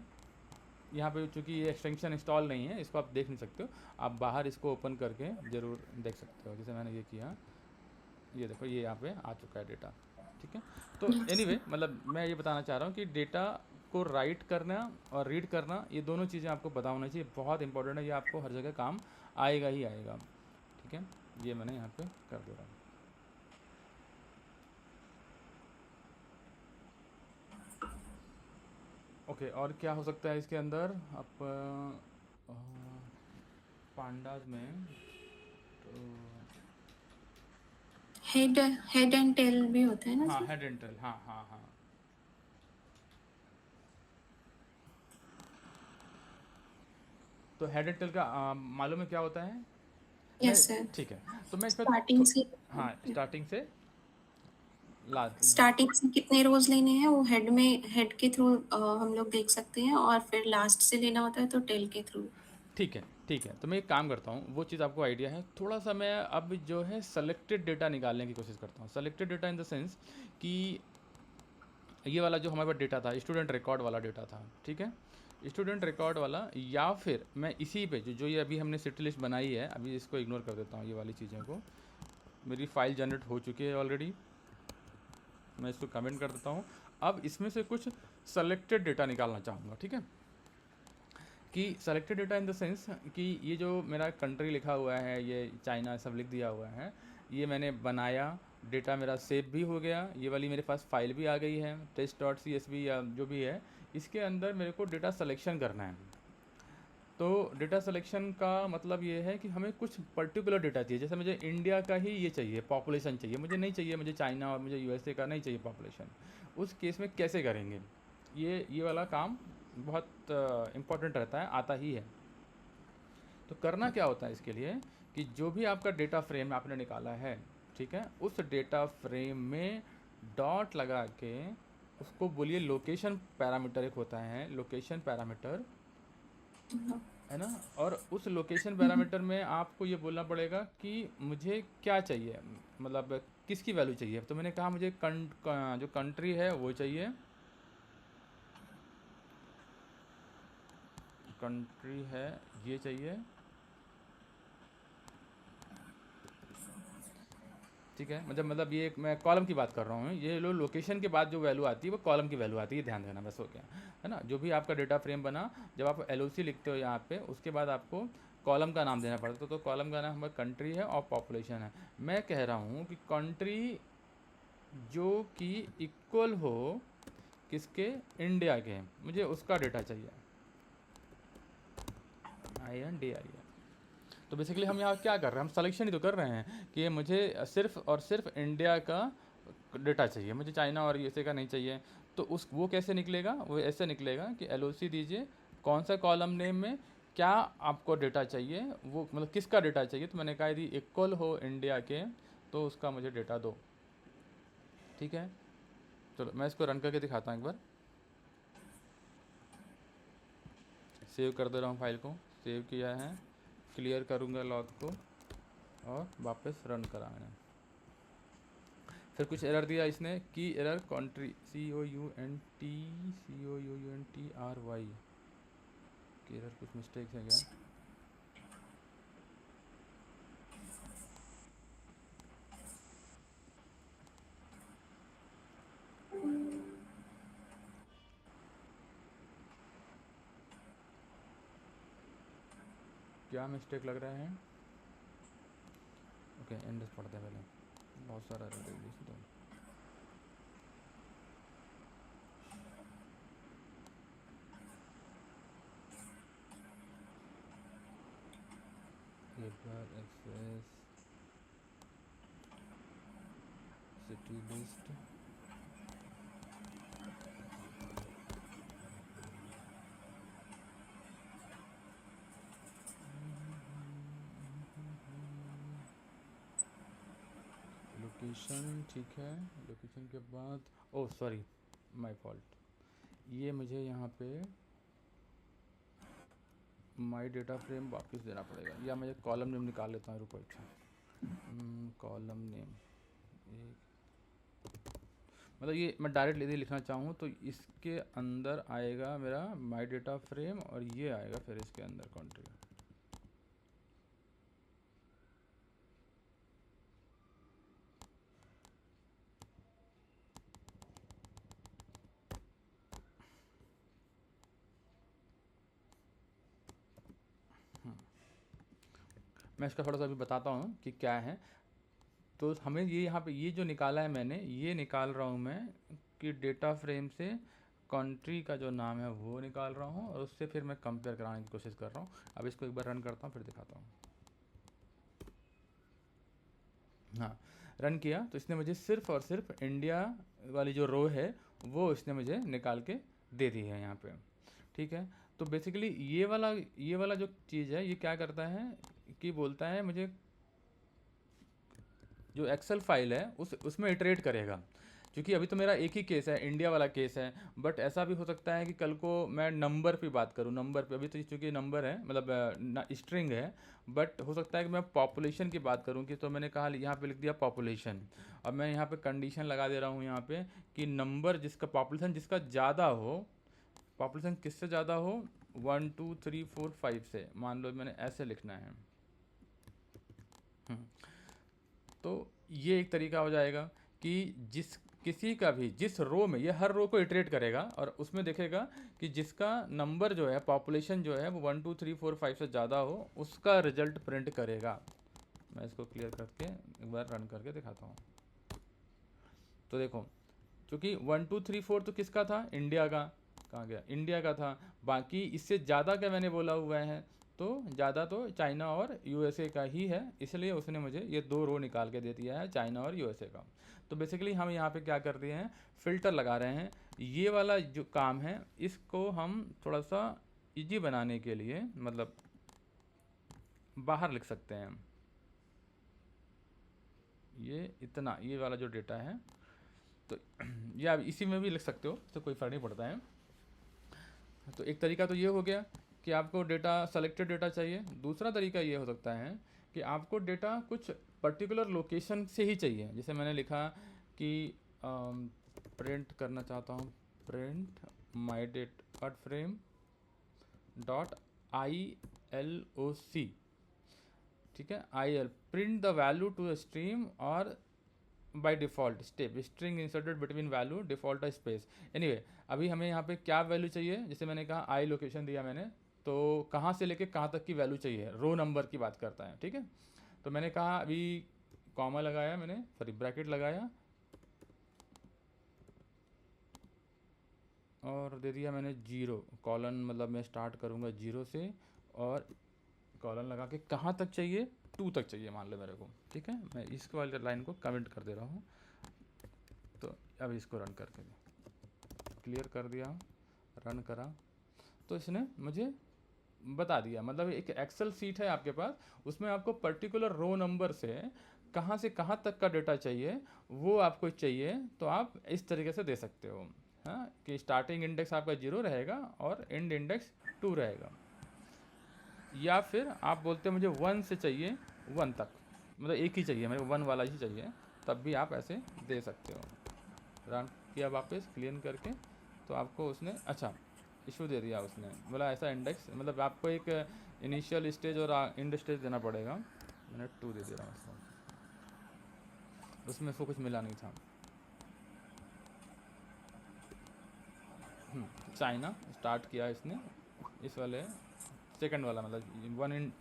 यहाँ पे चूँकि ये एक्सटेंशन इंस्टॉल नहीं है, इसको आप देख नहीं सकते हो। आप बाहर इसको ओपन करके ज़रूर देख सकते हो, जैसे मैंने ये किया। ये देखो, ये यहाँ पे आ चुका है डेटा। ठीक है, तो एनीवे मतलब मैं ये बताना चाह रहा हूँ कि डेटा को राइट करना और रीड करना, ये दोनों चीज़ें आपको पता होना चाहिए। बहुत इंपॉर्टेंट है, ये आपको हर जगह काम आएगा ही आएगा। ठीक है, ये मैंने यहाँ पे कर दे रहा हूँ। ओके, और क्या हो सकता है इसके अंदर? आप पांडाज में तो हेड एंड टेल भी होता है ना हाँ, सर? हेड एंड टेल, हाँ हाँ हाँ। तो हेड एंड टेल का मालूम है क्या होता है? मैं यस सर। ठीक है, तो मैं इस पर स्टार्टिंग से हाँ, स्टार्टिंग से लास्ट। स्टार्टिंग से कितने रोज लेने हैं वो हेड में, हेड के थ्रू हम लोग देख सकते हैं, और फिर लास्ट से लेना होता है तो टेल के थ्रू। ठीक है, ठीक है, तो मैं एक काम करता हूँ, वो चीज़ आपको आइडिया है। थोड़ा सा मैं अब जो है सेलेक्टेड डेटा निकालने की कोशिश करता हूँ। Selected data in the sense कि ये वाला जो हमारे पास डेटा था, स्टूडेंट रिकॉर्ड वाला डेटा था। ठीक है, स्टूडेंट रिकॉर्ड वाला, या फिर मैं इसी पे जो ये अभी हमने सिटी लिस्ट बनाई है, अभी इसको इग्नोर कर देता हूँ, ये वाली चीज़ों को। मेरी फाइल जनरेट हो चुकी है ऑलरेडी, मैं इसको कमेंट कर देता हूँ। अब इसमें से कुछ सेलेक्टेड डेटा निकालना चाहूँगा। ठीक है, कि selected data in the sense कि ये जो मेरा कंट्री लिखा हुआ है, ये चाइना सब लिख दिया हुआ है, ये मैंने बनाया, डेटा मेरा सेव भी हो गया, ये वाली मेरे पास फाइल भी आ गई है test.csv या जो भी है। इसके अंदर मेरे को डेटा सिलेक्शन करना है। तो डेटा सिलेक्शन का मतलब ये है कि हमें कुछ पर्टिकुलर डेटा चाहिए। जैसे मुझे इंडिया का ही ये चाहिए, पॉपुलेशन चाहिए, मुझे नहीं चाहिए मुझे चाइना और मुझे USA का नहीं चाहिए पॉपुलेशन। उस केस में कैसे करेंगे? ये वाला काम बहुत इम्पोर्टेंट रहता है, आता ही है। तो करना क्या होता है इसके लिए कि जो भी आपका डेटा फ्रेम आपने निकाला है, ठीक है, उस डेटा फ्रेम में डॉट लगा के उसको बोलिए लोकेशन पैरामीटर, एक होता है लोकेशन पैरामीटर, है ना। और उस लोकेशन पैरामीटर में आपको ये बोलना पड़ेगा कि मुझे क्या चाहिए, मतलब किसकी वैल्यू चाहिए। तो मैंने कहा मुझे जो कंट्री है वो चाहिए, कंट्री है ये चाहिए, ठीक है, मतलब ये मैं कॉलम की बात कर रहा हूँ, ये लोकेशन के बाद जो वैल्यू आती है वो कॉलम की वैल्यू आती है, ध्यान देना बस, हो गया है ना। जो भी आपका डेटा फ्रेम बना, जब आप LOC लिखते हो यहाँ पे, उसके बाद आपको कॉलम का नाम देना पड़ता है। तो कॉलम का नाम हमारा कंट्री है और पॉपुलेशन है। मैं कह रहा हूँ कि कंट्री जो कि इक्वल हो किसके, इंडिया के, मुझे उसका डेटा चाहिए, INDIA। तो बेसिकली हम यहाँ क्या कर रहे हैं, हम सिलेक्शन ही तो कर रहे हैं कि ये मुझे सिर्फ और सिर्फ इंडिया का डेटा चाहिए, मुझे चाइना और USA का नहीं चाहिए। तो उस वो कैसे निकलेगा, वो ऐसे निकलेगा कि LOC दीजिए, कौन सा कॉलम नेम में क्या आपको डेटा चाहिए, वो मतलब किसका डेटा चाहिए। तो मैंने कहा यदि इक्वल हो इंडिया के तो उसका मुझे डेटा दो, ठीक है। चलो मैं इसको रन करके दिखाता हूँ एक बार। सेव कर दे रहा हूँ फाइल को, सेव किया है, क्लियर करूँगा लॉग को और वापस रन करा मैंने। फिर कुछ एरर दिया इसने, की एरर कंट्री COUNTRY की एरर, कुछ मिस्टेक है क्या। क्या मिस्टेक लग रहा है। ओके इंडेक्स पढ़ते हैं पहले, बहुत सारा एरर दे दिया इसने तो। एक बार एक्सेस सिटी लिस्ट, लोकेशन, ठीक है। लोकेशन के बाद, ओह सॉरी माय फॉल्ट, ये मुझे यहाँ पे माय डेटा फ्रेम वापस देना पड़ेगा, या मैं कॉलम नेम निकाल लेता हूँ, रुको। अच्छा कॉलम नेम, एक मतलब ये मैं डायरेक्ट यदि लिखना चाहूँ तो इसके अंदर आएगा मेरा माय डेटा फ्रेम और ये आएगा फिर इसके अंदर कंट्री। मैं इसका थोड़ा सा अभी बताता हूँ कि क्या है। तो हमें ये यहाँ पे ये जो निकाला है मैंने, ये निकाल रहा हूँ मैं कि डेटा फ्रेम से कंट्री का जो नाम है वो निकाल रहा हूँ और उससे फिर मैं कंपेयर कराने की कोशिश कर रहा हूँ। अब इसको एक बार रन करता हूँ फिर दिखाता हूँ। हाँ रन किया तो इसने मुझे सिर्फ और सिर्फ इंडिया वाली जो रो है वो इसने मुझे निकाल के दे दी है यहाँ पे, ठीक है। तो बेसिकली ये वाला जो चीज़ है ये क्या करता है कि बोलता है मुझे जो एक्सेल फाइल है उसमें इटरेट करेगा, क्योंकि अभी तो मेरा एक ही केस है, इंडिया वाला केस है। बट ऐसा भी हो सकता है कि कल को मैं नंबर पे बात करूँ, नंबर पे अभी तो चूँकि नंबर है मतलब स्ट्रिंग है, बट हो सकता है कि मैं पॉपुलेशन की बात करूँ कि तो मैंने कहा यहाँ पे लिख दिया पॉपुलेशन। अब मैं यहाँ पे कंडीशन लगा दे रहा हूँ यहाँ पे कि नंबर जिसका पॉपुलेशन जिसका ज़्यादा हो, पॉपुलेशन किससे ज़्यादा हो 1 2 3 4 5 से, मान लो मैंने ऐसे लिखना है। तो ये एक तरीका हो जाएगा कि किसी का भी जिस रो में, ये हर रो को इटरेट करेगा और उसमें देखेगा कि जिसका नंबर जो है पॉपुलेशन जो है वो 1 2 3 4 5 से ज़्यादा हो उसका रिजल्ट प्रिंट करेगा। मैं इसको क्लियर करके एक बार रन करके दिखाता हूँ। तो देखो क्योंकि 1 2 3 4 तो किसका था, इंडिया का, कहाँ गया, इंडिया का था। बाकी इससे ज़्यादा क्या मैंने बोला हुआ है, तो ज़्यादा तो चाइना और USA का ही है, इसलिए उसने मुझे ये दो रो निकाल के दे दिया है, चाइना और USA का। तो बेसिकली हम यहाँ पे क्या कर रहे हैं, फ़िल्टर लगा रहे हैं। ये वाला जो काम है इसको हम थोड़ा सा इजी बनाने के लिए मतलब बाहर लिख सकते हैं। ये इतना, ये वाला जो डेटा है तो या इसी में भी लिख सकते हो, तो कोई फ़र्क नहीं पड़ता है। तो एक तरीका तो ये हो गया कि आपको डेटा सेलेक्टेड डेटा चाहिए। दूसरा तरीका ये हो सकता है कि आपको डेटा कुछ पर्टिकुलर लोकेशन से ही चाहिए। जैसे मैंने लिखा कि प्रिंट करना चाहता हूँ, print my data frame dot ILOC, ठीक है, IL print the value to stream और by default step string inserted between value default और स्पेस। एनीवे अभी हमें यहाँ पे क्या वैल्यू चाहिए, जैसे मैंने कहा आई लोकेशन दिया मैंने, तो कहाँ से लेके कहाँ तक की वैल्यू चाहिए, रो नंबर की बात करता है, ठीक है। तो मैंने कहा अभी कॉमा लगाया मैंने, सॉरी ब्रैकेट लगाया और दे दिया मैंने जीरो कॉलन, मतलब मैं स्टार्ट करूँगा जीरो से और कॉलन लगा के कहाँ तक चाहिए, टू तक चाहिए मान लो मेरे को, ठीक है। मैं इस वाली लाइन को कमेंट कर दे रहा हूँ। तो अब इसको रन करके क्लियर कर दिया, रन करा तो इसने मुझे बता दिया, मतलब एक एक्सेल सीट है आपके पास, उसमें आपको पर्टिकुलर रो नंबर से कहाँ तक का डेटा चाहिए वो आपको चाहिए, तो आप इस तरीके से दे सकते हो। हाँ, कि स्टार्टिंग इंडेक्स आपका जीरो रहेगा और एंड इंडेक्स टू रहेगा, या फिर आप बोलते हैं मुझे वन से चाहिए वन तक, मतलब एक ही चाहिए मेरे को, वन वाला ही चाहिए, तब भी आप ऐसे दे सकते हो। रन किया वापस क्लीन करके, तो आपको उसने अच्छा इशू दे दिया उसने, बोला ऐसा इंडेक्स, मतलब आपको एक इनिशियल स्टेज और एंड स्टेज देना पड़ेगा। मैंने टू दे दिया उसको, उसमें उसको कुछ मिला नहीं था। चाइना स्टार्ट किया इसने, इस वाले सेकंड वाला, मतलब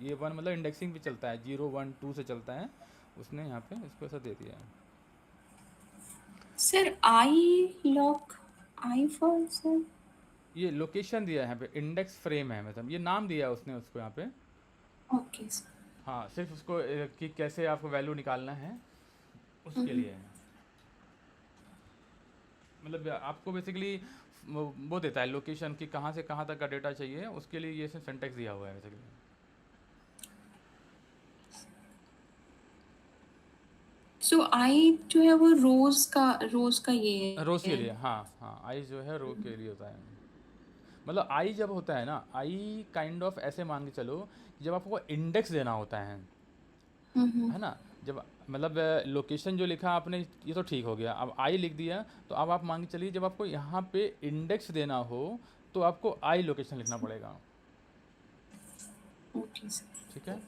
ये वन मतलब इंडेक्सिंग भी चलता है, जीरो वन टू से चलता है, उसने यहाँ पे इसको ऐसा दे दिया है। Sir I lock, I for sir, ये लोकेशन दिया है यहाँ पे, इंडेक्स फ्रेम है, मतलब ये नाम दिया है उसने उसको यहाँ पे। Okay sir. हाँ, सिर्फ उसको कि कैसे आपको वैल्यू निकालना है उसके लिए है। मतलब आपको बेसिकली वो देता है लोकेशन कि कहाँ से कहाँ तक का डेटा चाहिए, उसके लिए ये सिंटेक्स दिया हुआ है बेसिकली। सो आई जो है वो रोज का ये रोज़ के है। लिए, हाँ हाँ, आई जो है रो के लिए होता है। मतलब आई जब होता है ना, आई काइंड ऑफ ऐसे मान के चलो कि जब आपको इंडेक्स देना होता हम्म। है ना, जब मतलब लोकेशन जो लिखा आपने ये तो ठीक हो गया, अब आई लिख दिया, तो अब आप मान के चलिए जब आपको यहाँ पे इंडेक्स देना हो तो आपको आई लोकेशन लिखना पड़ेगा, ओके सर। ठीक है।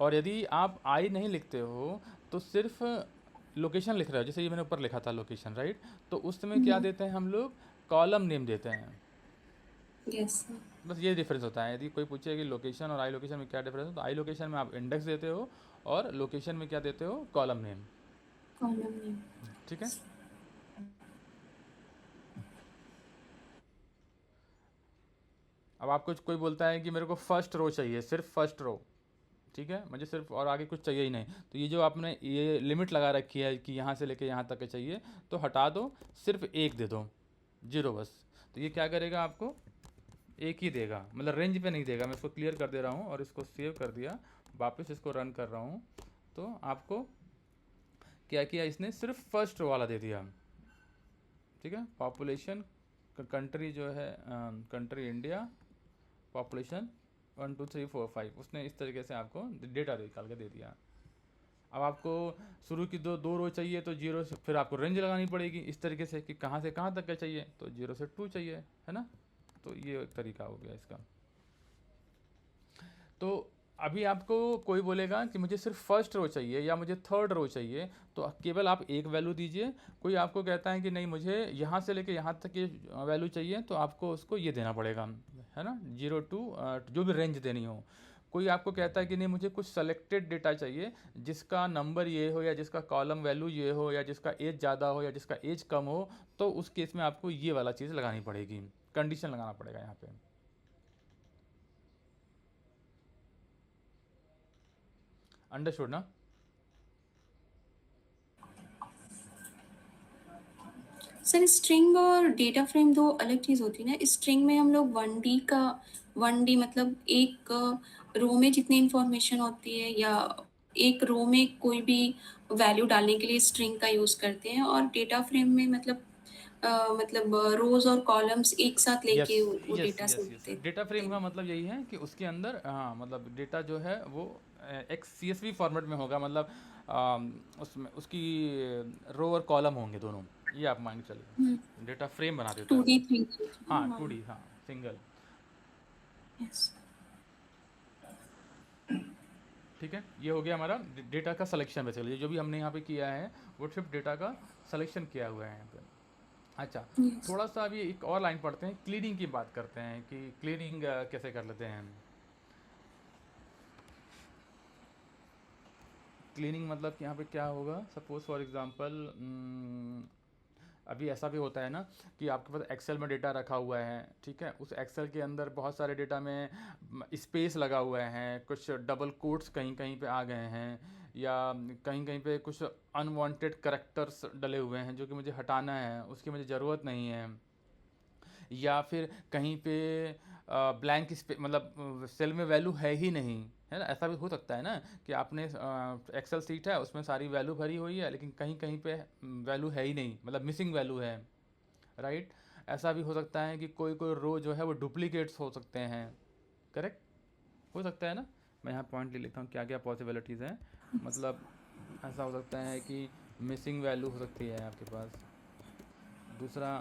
और यदि आप आई नहीं लिखते हो तो सिर्फ लोकेशन लिख रहे हो, जैसे ये मैंने ऊपर लिखा था लोकेशन, राइट, तो उस समय क्या देते हैं हम लोग, कॉलम नेम देते हैं। Yes sir. बस ये डिफरेंस होता है, यदि कोई पूछे कि लोकेशन और आई लोकेशन में क्या डिफरेंस है, तो आई लोकेशन में आप इंडेक्स देते हो और लोकेशन में क्या देते हो, कॉलम नेम, कॉलम नेम। ठीक है। अब आपको कोई बोलता है कि मेरे को फर्स्ट रो चाहिए, सिर्फ फर्स्ट रो, ठीक है, मुझे सिर्फ और आगे कुछ चाहिए ही नहीं, तो ये जो आपने ये लिमिट लगा रखी है कि यहाँ से लेके यहाँ तक के चाहिए, तो हटा दो, सिर्फ एक दे दो, जीरो बस। तो ये क्या करेगा, आपको एक ही देगा, मतलब रेंज पे नहीं देगा। मैं इसको क्लियर कर दे रहा हूँ और इसको सेव कर दिया, वापस इसको रन कर रहा हूँ, तो आपको क्या किया इसने, सिर्फ फर्स्ट रो वाला दे दिया, ठीक है। पॉपुलेशन कंट्री जो है, कंट्री इंडिया, पॉपुलेशन 1 2 3 4 5, उसने इस तरीके से आपको डेटा निकाल के दे दिया। अब आपको शुरू की दो रो चाहिए तो जीरो से फिर आपको रेंज लगानी पड़ेगी इस तरीके से कि कहाँ से कहाँ तक का चाहिए, तो जीरो से टू चाहिए, है ना। तो ये एक तरीका हो गया इसका। तो अभी आपको कोई बोलेगा कि मुझे सिर्फ फर्स्ट रो चाहिए या मुझे थर्ड रो चाहिए, तो केवल आप एक वैल्यू दीजिए। कोई आपको कहता है कि नहीं मुझे यहाँ से लेके यहाँ तक की वैल्यू चाहिए, तो आपको उसको ये देना पड़ेगा, है ना, जीरो टू जो भी रेंज देनी हो। कोई आपको कहता है कि नहीं मुझे कुछ सेलेक्टेड डेटा चाहिए जिसका नंबर ये हो या जिसका कॉलम वैल्यू ये हो या जिसका एज ज़्यादा हो या जिसका एज कम हो, तो उस केस में आपको ये वाला चीज़ लगानी पड़ेगी, कंडीशन लगाना पड़ेगा यहाँ पे। अंडरस्टूड ना। सर स्ट्रिंग और डेटा फ्रेम दो अलग चीज होती है ना। स्ट्रिंग में हम लोग वन डी मतलब एक रो में जितनी इंफॉर्मेशन होती है या एक रो में कोई भी वैल्यू डालने के लिए स्ट्रिंग का यूज करते हैं, और डेटा फ्रेम में मतलब रोज और कॉलम्स एक साथ यस लेके वो यस डेटा से यस यस, डेटा देते फ्रेम हैं। का मतलब यही है कि उसके अंदर, हाँ, मतलब डेटा जो है वो एक CSV फॉर्मेट में होगा, मतलब उसमें उसकी रो और कॉलम होंगे दोनों, ये आप मान के चलिए डेटा फ्रेम बना देता टू है डी वो। थ्री डी हाँ, हाँ। 2D, हाँ, सिंगल। यस। ठीक है, ये हो गया हमारा डेटा का सिलेक्शन। बेसिकली जो भी हमने यहाँ पे किया है वो सिर्फ डेटा का सिलेक्शन किया हुआ है यहाँ पे। अच्छा, यस। थोड़ा सा अभी एक और लाइन पढ़ते हैं, क्लीनिंग की बात करते हैं कि क्लीनिंग कैसे कर लेते हैं हम। क्लीनिंग मतलब कि यहाँ पे क्या होगा, सपोज फॉर एग्जांपल अभी ऐसा भी होता है ना कि आपके पास एक्सेल में डेटा रखा हुआ है, ठीक है, उस एक्सेल के अंदर बहुत सारे डेटा में स्पेस लगा हुआ है, कुछ डबल कोट्स कहीं कहीं पे आ गए हैं, या कहीं कहीं पे कुछ अनवांटेड करेक्टर्स डले हुए हैं जो कि मुझे हटाना है, उसकी मुझे ज़रूरत नहीं है, या फिर कहीं पे ब्लैंक मतलब सेल में वैल्यू है ही नहीं, है ना। ऐसा भी हो सकता है ना कि आपने एक्सेल सीट है उसमें सारी वैल्यू भरी हुई है लेकिन कहीं कहीं पे वैल्यू है ही नहीं, मतलब मिसिंग वैल्यू है, राइट। ऐसा भी हो सकता है कि कोई कोई रो जो है वो डुप्लीकेट्स हो सकते हैं, करेक्ट, हो सकता है ना। मैं यहाँ पॉइंट ले लेता हूँ क्या क्या पॉसिबिलिटीज़ हैं। मतलब ऐसा हो सकता है कि मिसिंग वैल्यू हो सकती है आपके पास, दूसरा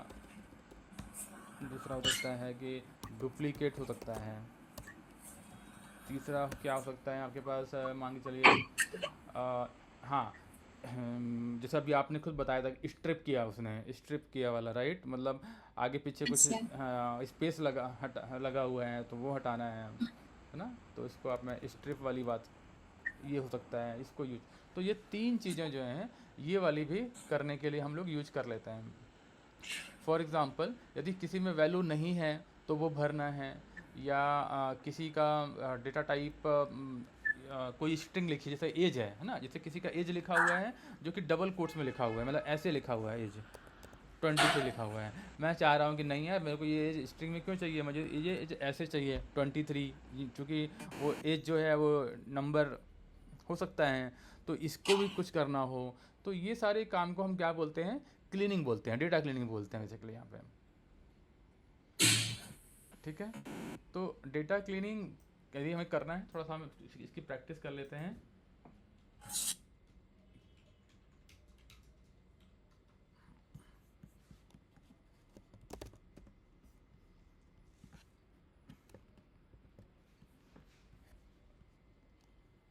दूसरा हो सकता है कि डुप्लीकेट हो सकता है, तीसरा क्या हो सकता है आपके पास, मान के चलिए हाँ, जैसा अभी आपने खुद बताया था कि स्ट्रिप किया, उसने स्ट्रिप किया वाला, राइट, मतलब आगे पीछे कुछ अच्छा। स्पेस लगा हुआ है तो वो हटाना है ना, तो इसको आप मैं स्ट्रिप वाली बात, ये हो सकता है इसको यूज। तो ये तीन चीज़ें जो हैं ये वाली भी करने के लिए हम लोग यूज कर लेते हैं। फॉर एग्ज़ाम्पल यदि किसी में वैल्यू नहीं है तो वो भरना है, या किसी का डेटा टाइप कोई स्ट्रिंग लिखी, जैसे एज है ना, जैसे किसी का एज लिखा हुआ है जो कि डबल कोट्स में लिखा हुआ है, मतलब ऐसे लिखा हुआ है एज 23 लिखा हुआ है, मैं चाह रहा हूँ कि नहीं यार मेरे को ये एज स्ट्रिंग में क्यों चाहिए, मुझे ये एज ऐसे चाहिए 23, क्योंकि वो एज जो है वो नंबर हो सकता है, तो इसको भी कुछ करना हो, तो ये सारे काम को हम क्या बोलते हैं, क्लीनिंग बोलते हैं, डेटा क्लीनिंग बोलते हैं बेसिकली यहाँ पे, ठीक है। तो डेटा क्लीनिंग यदि हमें करना है, थोड़ा सा हम इसकी प्रैक्टिस कर लेते हैं।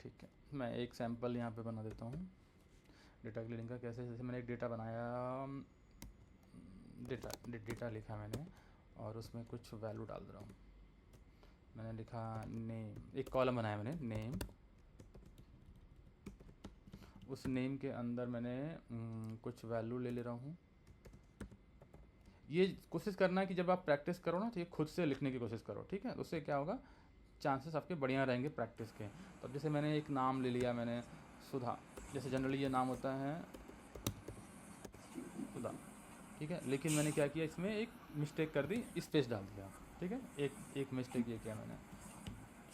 ठीक है, मैं एक सैंपल यहाँ पे बना देता हूँ डेटा क्लीनिंग का कैसे। जैसे मैंने एक डेटा बनाया, डेटा लिखा मैंने और उसमें कुछ वैल्यू डाल दे रहा हूँ। मैंने लिखा नेम, एक कॉलम बनाया मैंने नेम, उस नेम के अंदर मैंने कुछ वैल्यू ले रहा हूँ। ये कोशिश करना है कि जब आप प्रैक्टिस करो ना तो ये खुद से लिखने की कोशिश करो, ठीक है, उससे क्या होगा, चांसेस आपके बढ़िया रहेंगे प्रैक्टिस के। तो अब जैसे मैंने एक नाम ले लिया मैंने सुधा, जैसे जनरली ये नाम होता है सुधा, ठीक है, लेकिन मैंने क्या किया, इसमें एक मिस्टेक कर दी, स्पेस डाल दिया, ठीक है, एक एक मिस्टेक ये किया मैंने।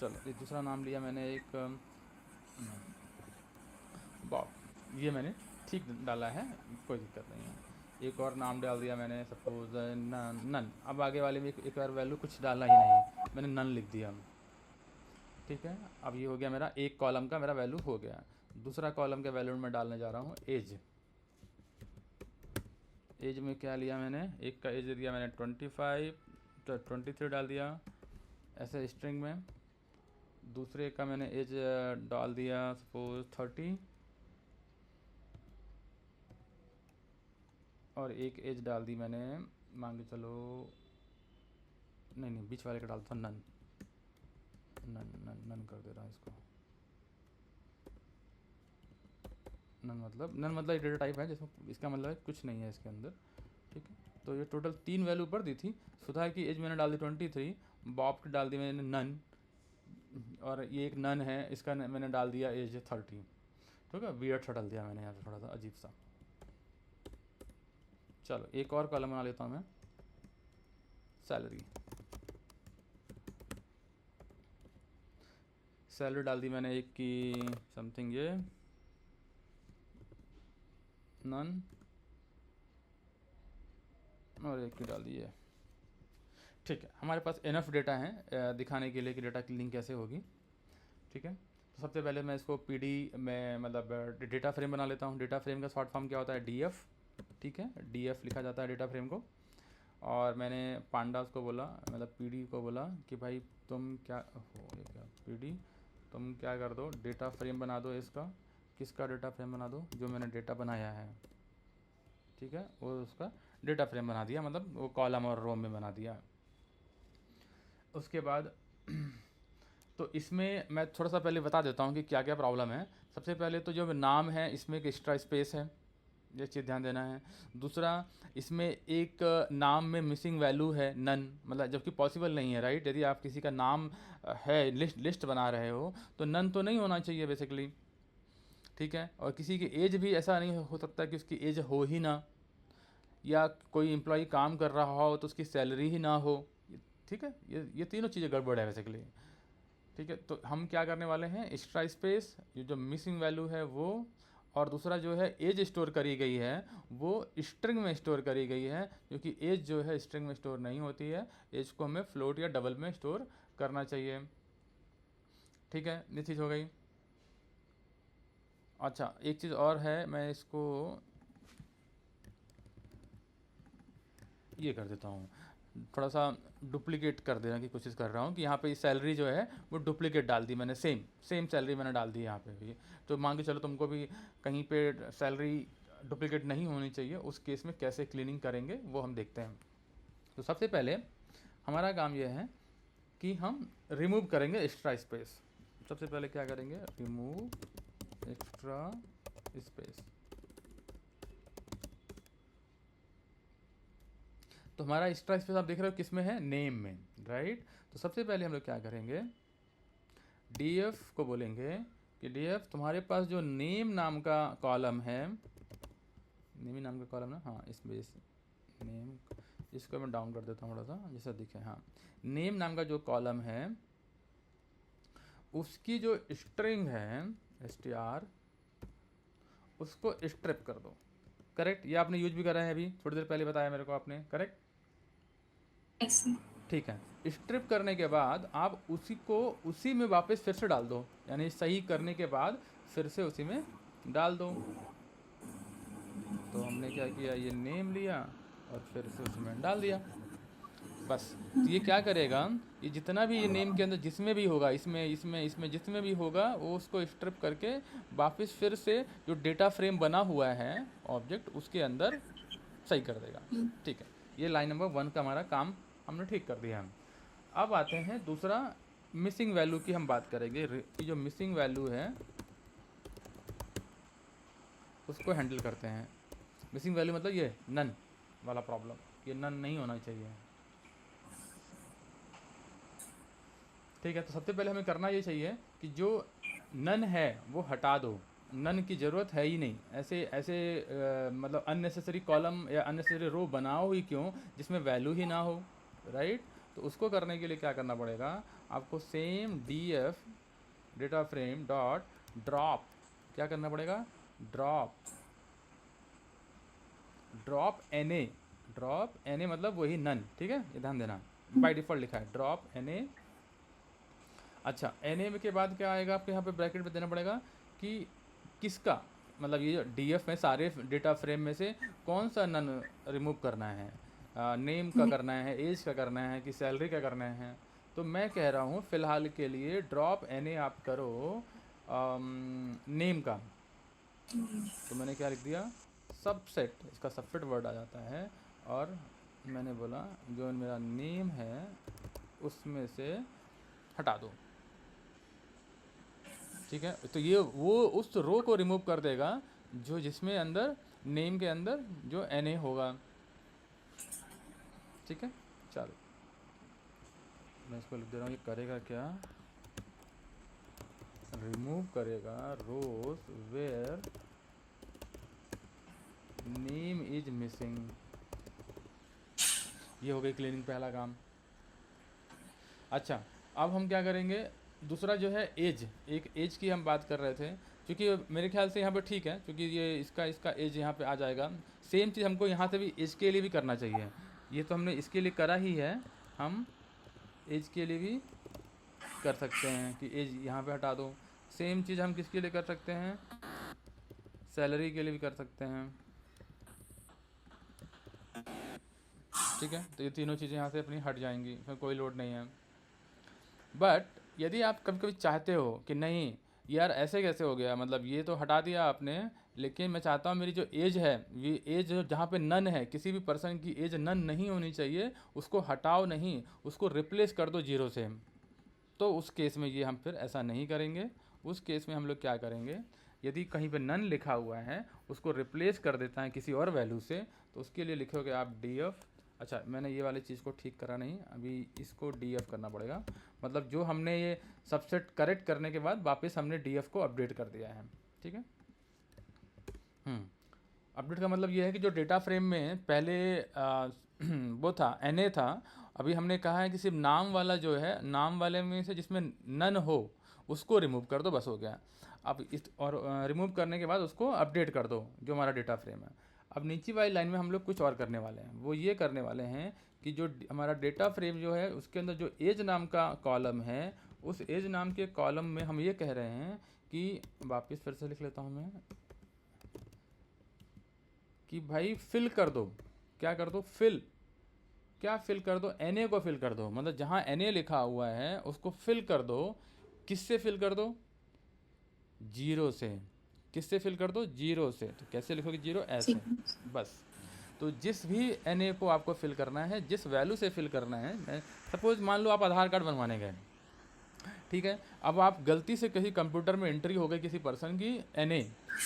चलो एक दूसरा नाम लिया मैंने, एक बॉब, ये मैंने ठीक डाला है, कोई दिक्कत नहीं है। एक और नाम डाल दिया मैंने, सपोज नन, अब आगे वाले में एक और वैल्यू कुछ डालना ही नहीं, मैंने नन लिख दिया, ठीक है। अब ये हो गया मेरा एक कॉलम का मेरा वैल्यू हो गया। दूसरा कॉलम के वैल्यू में डालने जा रहा हूँ एज। एज में क्या लिया मैंने, एक का एज दिया मैंने 25, तो 23 डाल दिया ऐसे स्ट्रिंग में। दूसरे का मैंने एज डाल दिया सपोज 30, और एक एज डाल दी मैंने, मान के चलो, नहीं बीच वाले का डालता हूँ नन, नन नन नन कर दे रहा हूँ इसको। नन मतलब एक डेटा टाइप है जिसमें इसका मतलब है कुछ नहीं है इसके अंदर, ठीक है। तो ये टोटल 3 वैल्यू पर दी थी। सुधा की एज मैंने डाल दी 23, बॉब की डाल दी मैंने नन, और ये एक नन है इसका मैंने डाल दिया एज 30, ठीक है। वियर्ड सा डाल दिया मैंने यहाँ पे, थोड़ा सा अजीब सा। चलो एक और कॉलम बना लेता हूँ मैं, सैलरी। सैलरी डाल दी मैंने एक की समथिंग ये नन, और एक की डाल दी है, ठीक है। हमारे पास इनफ डेटा है दिखाने के लिए कि डेटा क्लीनिंग कैसे होगी, ठीक है। तो सबसे पहले मैं इसको पीडी में मतलब डेटा फ्रेम बना लेता हूँ। डेटा फ्रेम का शॉर्ट फॉर्म क्या होता है, डीएफ, ठीक है, डीएफ लिखा जाता है डेटा फ्रेम को। और मैंने पांडास को बोला, मतलब पीडी को बोला कि भाई तुम क्या हो, ये क्या पीडी तुम क्या कर दो, डेटा फ्रेम बना दो इसका। किसका डेटा फ्रेम बना दो? जो मैंने डेटा बनाया है, ठीक है, वो उसका डेटा फ्रेम बना दिया, मतलब वो कॉलम और रो में बना दिया। उसके बाद तो इसमें मैं थोड़ा सा पहले बता देता हूँ कि क्या क्या प्रॉब्लम है। सबसे पहले तो जो नाम है इसमें एक एक्स्ट्रा स्पेस है, ये चीज़ ध्यान देना है। दूसरा, इसमें एक नाम में मिसिंग वैल्यू है नन, मतलब जबकि पॉसिबल नहीं है, राइट। यदि आप किसी का नाम है, लिस्ट बना रहे हो, तो नन तो नहीं होना चाहिए बेसिकली, ठीक है। और किसी की एज भी ऐसा नहीं हो सकता कि उसकी एज हो ही ना, या कोई एम्प्लॉय काम कर रहा हो तो उसकी सैलरी ही ना हो, ठीक है। ये तीनों चीज़ें गड़बड़ है बेसिकली, ठीक है। तो हम क्या करने वाले हैं, एक्स्ट्रा स्पेस, ये जो मिसिंग वैल्यू है वो, और दूसरा जो है एज स्टोर करी गई है वो स्ट्रिंग में स्टोर करी गई है, क्योंकि एज जो है स्ट्रिंग में स्टोर नहीं होती है, एज को हमें फ्लोट या डबल में स्टोर करना चाहिए, ठीक है। ये चीज़ हो गई। अच्छा, एक चीज़ और है, मैं इसको ये कर देता हूँ, थोड़ा सा डुप्लीकेट कर देने की कोशिश कर रहा हूँ कि यहाँ पे सैलरी जो है वो डुप्लीकेट डाल दी मैंने, सेम सैलरी मैंने डाल दी यहाँ पे भी। तो मान के चलो तुमको भी कहीं पे सैलरी डुप्लीकेट नहीं होनी चाहिए, उस केस में कैसे क्लीनिंग करेंगे वो हम देखते हैं। तो सबसे पहले हमारा काम यह है कि हम रिमूव करेंगे एक्स्ट्रा स्पेस। सबसे पहले क्या करेंगे, रिमूव एक्स्ट्रा स्पेस। तो हमारा एक्स्ट्रा स्पेस आप देख रहे हो किस में है, नेम में, राइट। तो सबसे पहले हम लोग क्या करेंगे, df को बोलेंगे कि df तुम्हारे पास जो नेम नाम का कॉलम है, नेम नाम का कॉलम ना, हाँ, स्पेस नेम, इसको मैं डाउन कर देता हूँ थोड़ा सा जैसा दिखे, हाँ। नेम नाम का जो कॉलम है उसकी जो स्ट्रिंग है str, उसको स्ट्रिप कर दो, करेक्ट। ये आपने यूज भी करा है अभी थोड़ी देर पहले बताया मेरे को आपने, करेक्ट, ऐसे ठीक है। स्ट्रिप करने के बाद आप उसी को उसी में वापस फिर से डाल दो, यानी सही करने के बाद फिर से उसी में डाल दो। तो हमने क्या किया, ये नेम लिया और फिर से उसमें डाल दिया, बस। तो ये क्या करेगा, ये जितना भी ये नेम के अंदर जिसमें भी होगा, इसमें इसमें इसमें जिसमें भी होगा, वो उसको स्ट्रिप करके वापस फिर से जो डेटा फ्रेम बना हुआ है ऑब्जेक्ट, उसके अंदर सही कर देगा, ठीक है। ये लाइन नंबर 1 का हमारा काम हमने ठीक कर दिया। हम अब आते हैं दूसरा, मिसिंग वैल्यू की हम बात करेंगे। ये जो मिसिंग वैल्यू है उसको हैंडल करते हैं। मिसिंग वैल्यू मतलब ये नन वाला प्रॉब्लम, ये नन नहीं होना चाहिए, ठीक है। तो सबसे पहले हमें करना ये चाहिए कि जो नन है वो हटा दो, नन की ज़रूरत है ही नहीं। ऐसे ऐसे मतलब अननेसेसरी कॉलम या अननेसेसरी रो बनाओ ही क्यों जिसमें वैल्यू ही ना हो, राइट। तो उसको करने के लिए क्या करना पड़ेगा आपको, same df data frame dot drop, क्या करना पड़ेगा, ड्रॉप na मतलब वही नन, ठीक है, ये ध्यान देना, बाय डिफ़ॉल्ट लिखा है ड्रॉप na। अच्छा, na के बाद क्या आएगा आपके यहाँ पे ब्रैकेट में देना पड़ेगा कि किसका, मतलब ये df में सारे डेटा फ्रेम में से कौन सा नन रिमूव करना है, नेम का करना है, एज का करना है, कि सैलरी का करना है। तो मैं कह रहा हूँ फ़िलहाल के लिए ड्रॉप na आप करो नेम का। तो मैंने क्या लिख दिया, सबसेट, इसका सबसेट वर्ड आ जाता है, और मैंने बोला जो मेरा नेम है उसमें से हटा दो, ठीक है। तो ये वो उस रो को रिमूव कर देगा जो जिसमें अंदर नेम के अंदर जो na होगा, ठीक है। चलो मैं इसको लिख दे रहा हूँ, ये करेगा क्या, रिमूव करेगा रोज वेयर नेम इज मिसिंग। ये हो गई क्लीनिंग पहला काम। अच्छा, अब हम क्या करेंगे, दूसरा जो है एज, एक एज की हम बात कर रहे थे, क्योंकि मेरे ख्याल से यहाँ पे ठीक है, क्योंकि ये इसका एज यहाँ पे आ जाएगा। सेम चीज़ हमको यहाँ से भी एज के लिए भी करना चाहिए। ये तो हमने इसके लिए करा ही है, हम एज के लिए भी कर सकते हैं कि एज यहाँ पे हटा दो। सेम चीज़ हम किसके लिए कर सकते हैं, सैलरी के लिए भी कर सकते हैं, ठीक है। तो ये तीनों चीज़ें यहाँ से अपनी हट जाएंगी, इसमें कोई लोड नहीं है। बट यदि आप कभी कभी चाहते हो कि नहीं यार ऐसे कैसे हो गया, मतलब ये तो हटा दिया आपने, लेकिन मैं चाहता हूँ मेरी जो एज है, ये एज जहाँ पे नन है, किसी भी पर्सन की एज नन नहीं होनी चाहिए, उसको हटाओ नहीं, उसको रिप्लेस कर दो जीरो से। तो उस केस में ये हम फिर ऐसा नहीं करेंगे। उस केस में हम लोग क्या करेंगे, यदि कहीं पे नन लिखा हुआ है उसको रिप्लेस कर देता है किसी और वैल्यू से, तो उसके लिए लिखोगे आप डी एफ। अच्छा, मैंने ये वाली चीज़ को ठीक करा नहीं, अभी इसको डी एफ करना पड़ेगा। मतलब जो हमने ये सबसेट करेक्ट करने के बाद वापस हमने डी एफ को अपडेट कर दिया है। ठीक है। अपडेट का मतलब ये है कि जो डेटा फ्रेम में पहले वो था एन था, अभी हमने कहा है कि सिर्फ नाम वाला जो है, नाम वाले में से जिसमें नन हो उसको रिमूव कर दो, बस हो गया। अब इस और रिमूव करने के बाद उसको अपडेट कर दो जो हमारा डेटा फ्रेम है। अब नीचे वाली लाइन में हम लोग कुछ और करने वाले हैं, वो ये करने वाले हैं कि जो हमारा डेटा फ्रेम जो है उसके अंदर जो एज नाम का कॉलम है, उस एज नाम के कॉलम में हम ये कह रहे हैं कि, वापस फिर से लिख लेता हूँ मैं, कि भाई फिल कर दो। क्या कर दो? फिल। क्या फिल कर दो? एन को फिल कर दो, मतलब जहाँ एन लिखा हुआ है उसको फिल कर दो। किससे फिल कर दो? जीरो से। किससे फिल कर दो? जीरो से। तो कैसे लिखोगे जीरो? ऐसे, बस। तो जिस भी एन को आपको फिल करना है, जिस वैल्यू से फिल करना है, सपोज मान लो आप आधार कार्ड बनवाने गए, ठीक है, अब आप गलती से कहीं कंप्यूटर में एंट्री हो गई किसी पर्सन की एन,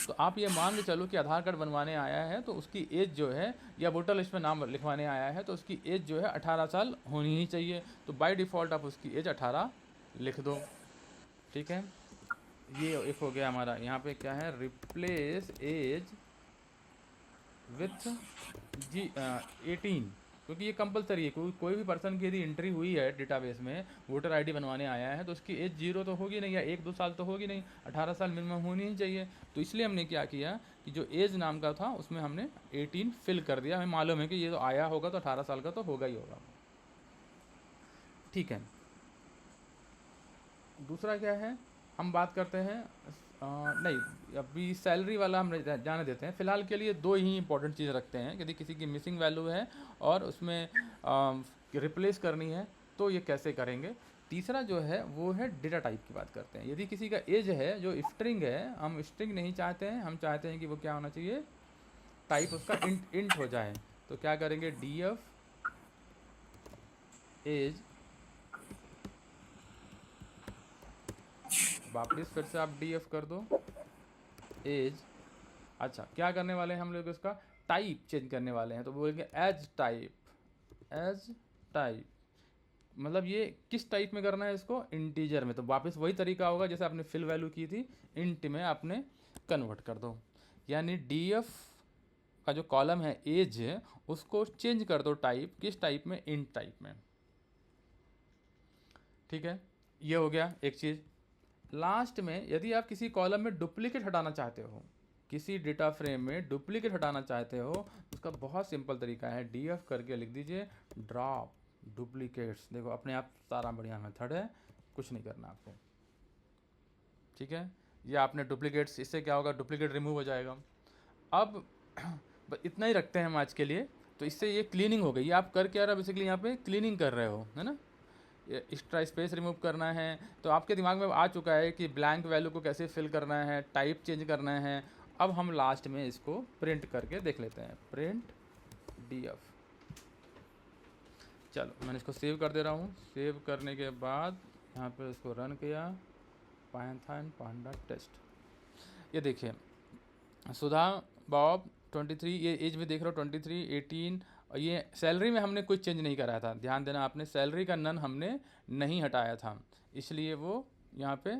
तो आप ये मान के चलो कि आधार कार्ड बनवाने आया है तो उसकी एज जो है, या वोटर लिस्ट में नाम लिखवाने आया है तो उसकी एज जो है 18 साल होनी ही चाहिए। तो बाय डिफ़ॉल्ट आप उसकी एज 18 लिख दो। ठीक है, ये एक हो गया हमारा। यहाँ पे क्या है? रिप्लेस एज विथ जी 18, क्योंकि ये कंपलसरी है। कोई भी पर्सन की यदि एंट्री हुई है डेटाबेस में, वोटर आईडी बनवाने आया है, तो उसकी एज जीरो तो होगी नहीं, या 1-2 साल तो होगी नहीं, 18 साल मिनिमम होनी ही चाहिए। तो इसलिए हमने क्या किया कि जो एज नाम का था उसमें हमने 18 फिल कर दिया। हमें मालूम है कि ये तो आया होगा तो 18 साल का तो होगा ही होगा। ठीक है, दूसरा क्या है, हम बात करते हैं नहीं, अभी सैलरी वाला हम जाने देते हैं। फ़िलहाल के लिए दो ही इंपॉर्टेंट चीज़ रखते हैं। यदि किसी की मिसिंग वैल्यू है और उसमें रिप्लेस करनी है तो ये कैसे करेंगे। तीसरा जो है वो है डेटा टाइप की बात करते हैं। यदि किसी का एज है जो स्ट्रिंग है, हम स्ट्रिंग नहीं चाहते हैं, हम चाहते हैं कि वो क्या होना चाहिए, टाइप उसका इंट हो जाए। तो क्या करेंगे, डी एफ एज, वापस फिर से आप डी एफ कर दो एज। अच्छा, क्या करने वाले हैं हम लोग, उसका टाइप चेंज करने वाले हैं। तो बोलेंगे एज टाइप, एज टाइप, मतलब ये किस टाइप में करना है इसको, इंटीजर में। तो वापस वही तरीका होगा जैसे आपने फिल वैल्यू की थी, इंट में आपने कन्वर्ट कर दो। यानी डी एफ का जो कॉलम है एज, उसको चेंज कर दो टाइप, किस टाइप में, इंट टाइप में। ठीक है, ये हो गया एक चीज़। लास्ट में यदि आप किसी कॉलम में डुप्लीकेट हटाना चाहते हो, किसी डेटा फ्रेम में डुप्लीकेट हटाना चाहते हो, उसका बहुत सिंपल तरीका है, डी एफ करके लिख दीजिए ड्रॉप डुप्लीकेट्स। देखो अपने आप सारा बढ़िया मेथड है, कुछ नहीं करना आपको। ठीक है, ये आपने डुप्लीकेट्स, इससे क्या होगा, डुप्लीकेट रिमूव हो जाएगा। अब बस इतना ही रखते हैं हम आज के लिए। तो इससे ये क्लीनिंग हो गई। ये आप कर क्या रहे हो, बेसिकली यहाँ पे क्लीनिंग कर रहे हो, है ना। एक्स्ट्रा स्पेस रिमूव करना है, तो आपके दिमाग में आ चुका है कि ब्लैंक वैल्यू को कैसे फिल करना है, टाइप चेंज करना है। अब हम लास्ट में इसको प्रिंट करके देख लेते हैं, प्रिंट डी एफ। चलो मैंने इसको सेव कर दे रहा हूँ। सेव करने के बाद यहाँ पे इसको रन किया, पाइथन पांडा टेस्ट। ये देखिए, सुधा बॉब 23, ये एज में देख रहे हो 23, 18। और ये सैलरी में हमने कुछ चेंज नहीं कराया था, ध्यान देना आपने, सैलरी का नन हमने नहीं हटाया था, इसलिए वो यहाँ पे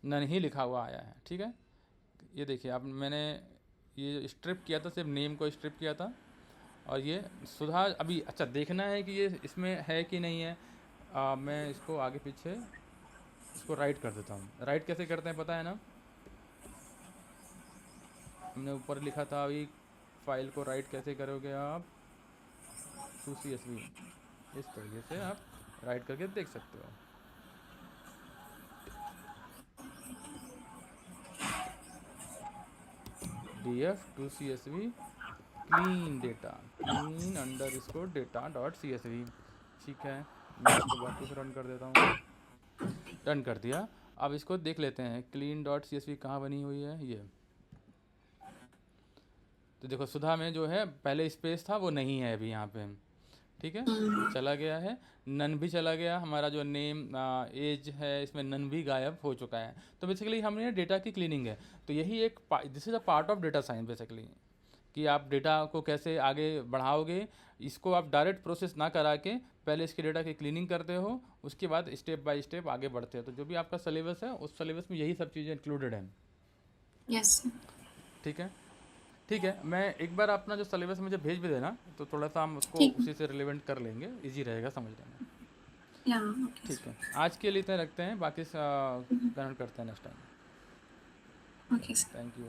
नन ही लिखा हुआ आया है। ठीक है, ये देखिए आप, मैंने ये स्ट्रिप किया था, सिर्फ नेम को स्ट्रिप किया था। और ये सुधा अभी, अच्छा देखना है कि ये इसमें है कि नहीं है। मैं इसको आगे पीछे इसको राइट कर देता हूँ। राइट कैसे करते हैं पता है ना, हमने ऊपर लिखा था अभी, फाइल को राइट कैसे करोगे आप, टू सी एस वी, इस तरीके से आप राइट करके देख सकते हो। D F to C S V clean data, clean under इसको data dot C S V. ठीक है, मैं इसको वापस रन कर देता हूँ। डन कर दिया। अब इसको देख लेते हैं, क्लीन डॉट CSV कहाँ बनी हुई है, ये। तो देखो सुधा में जो है पहले स्पेस था वो नहीं है अभी यहाँ पे, ठीक है, चला गया है। नन भी चला गया, हमारा जो नेम एज है इसमें नन भी गायब हो चुका है। तो बेसिकली हमने डेटा की क्लीनिंग है। तो यही एक this is a part of data science basically, कि आप डेटा को कैसे आगे बढ़ाओगे। इसको आप डायरेक्ट प्रोसेस ना करा के पहले इसके डेटा की क्लीनिंग करते हो, उसके बाद स्टेप बाय स्टेप आगे बढ़ते हो। तो जो भी आपका सिलेबस है उस सिलेबस में यही सब चीज़ें इंक्लूडेड हैं, यस। ठीक है। ठीक है, मैं एक बार अपना जो सिलेबस मुझे भेज भी देना, तो थोड़ा सा हम उसको ठीक है। उसी से रिलेवेंट कर लेंगे, इजी रहेगा समझने में। या ओके ठीक है, सर। आज के लिए इतना रखते हैं, बाकी कनेक्ट करते हैं next time. Okay sir. Thank you.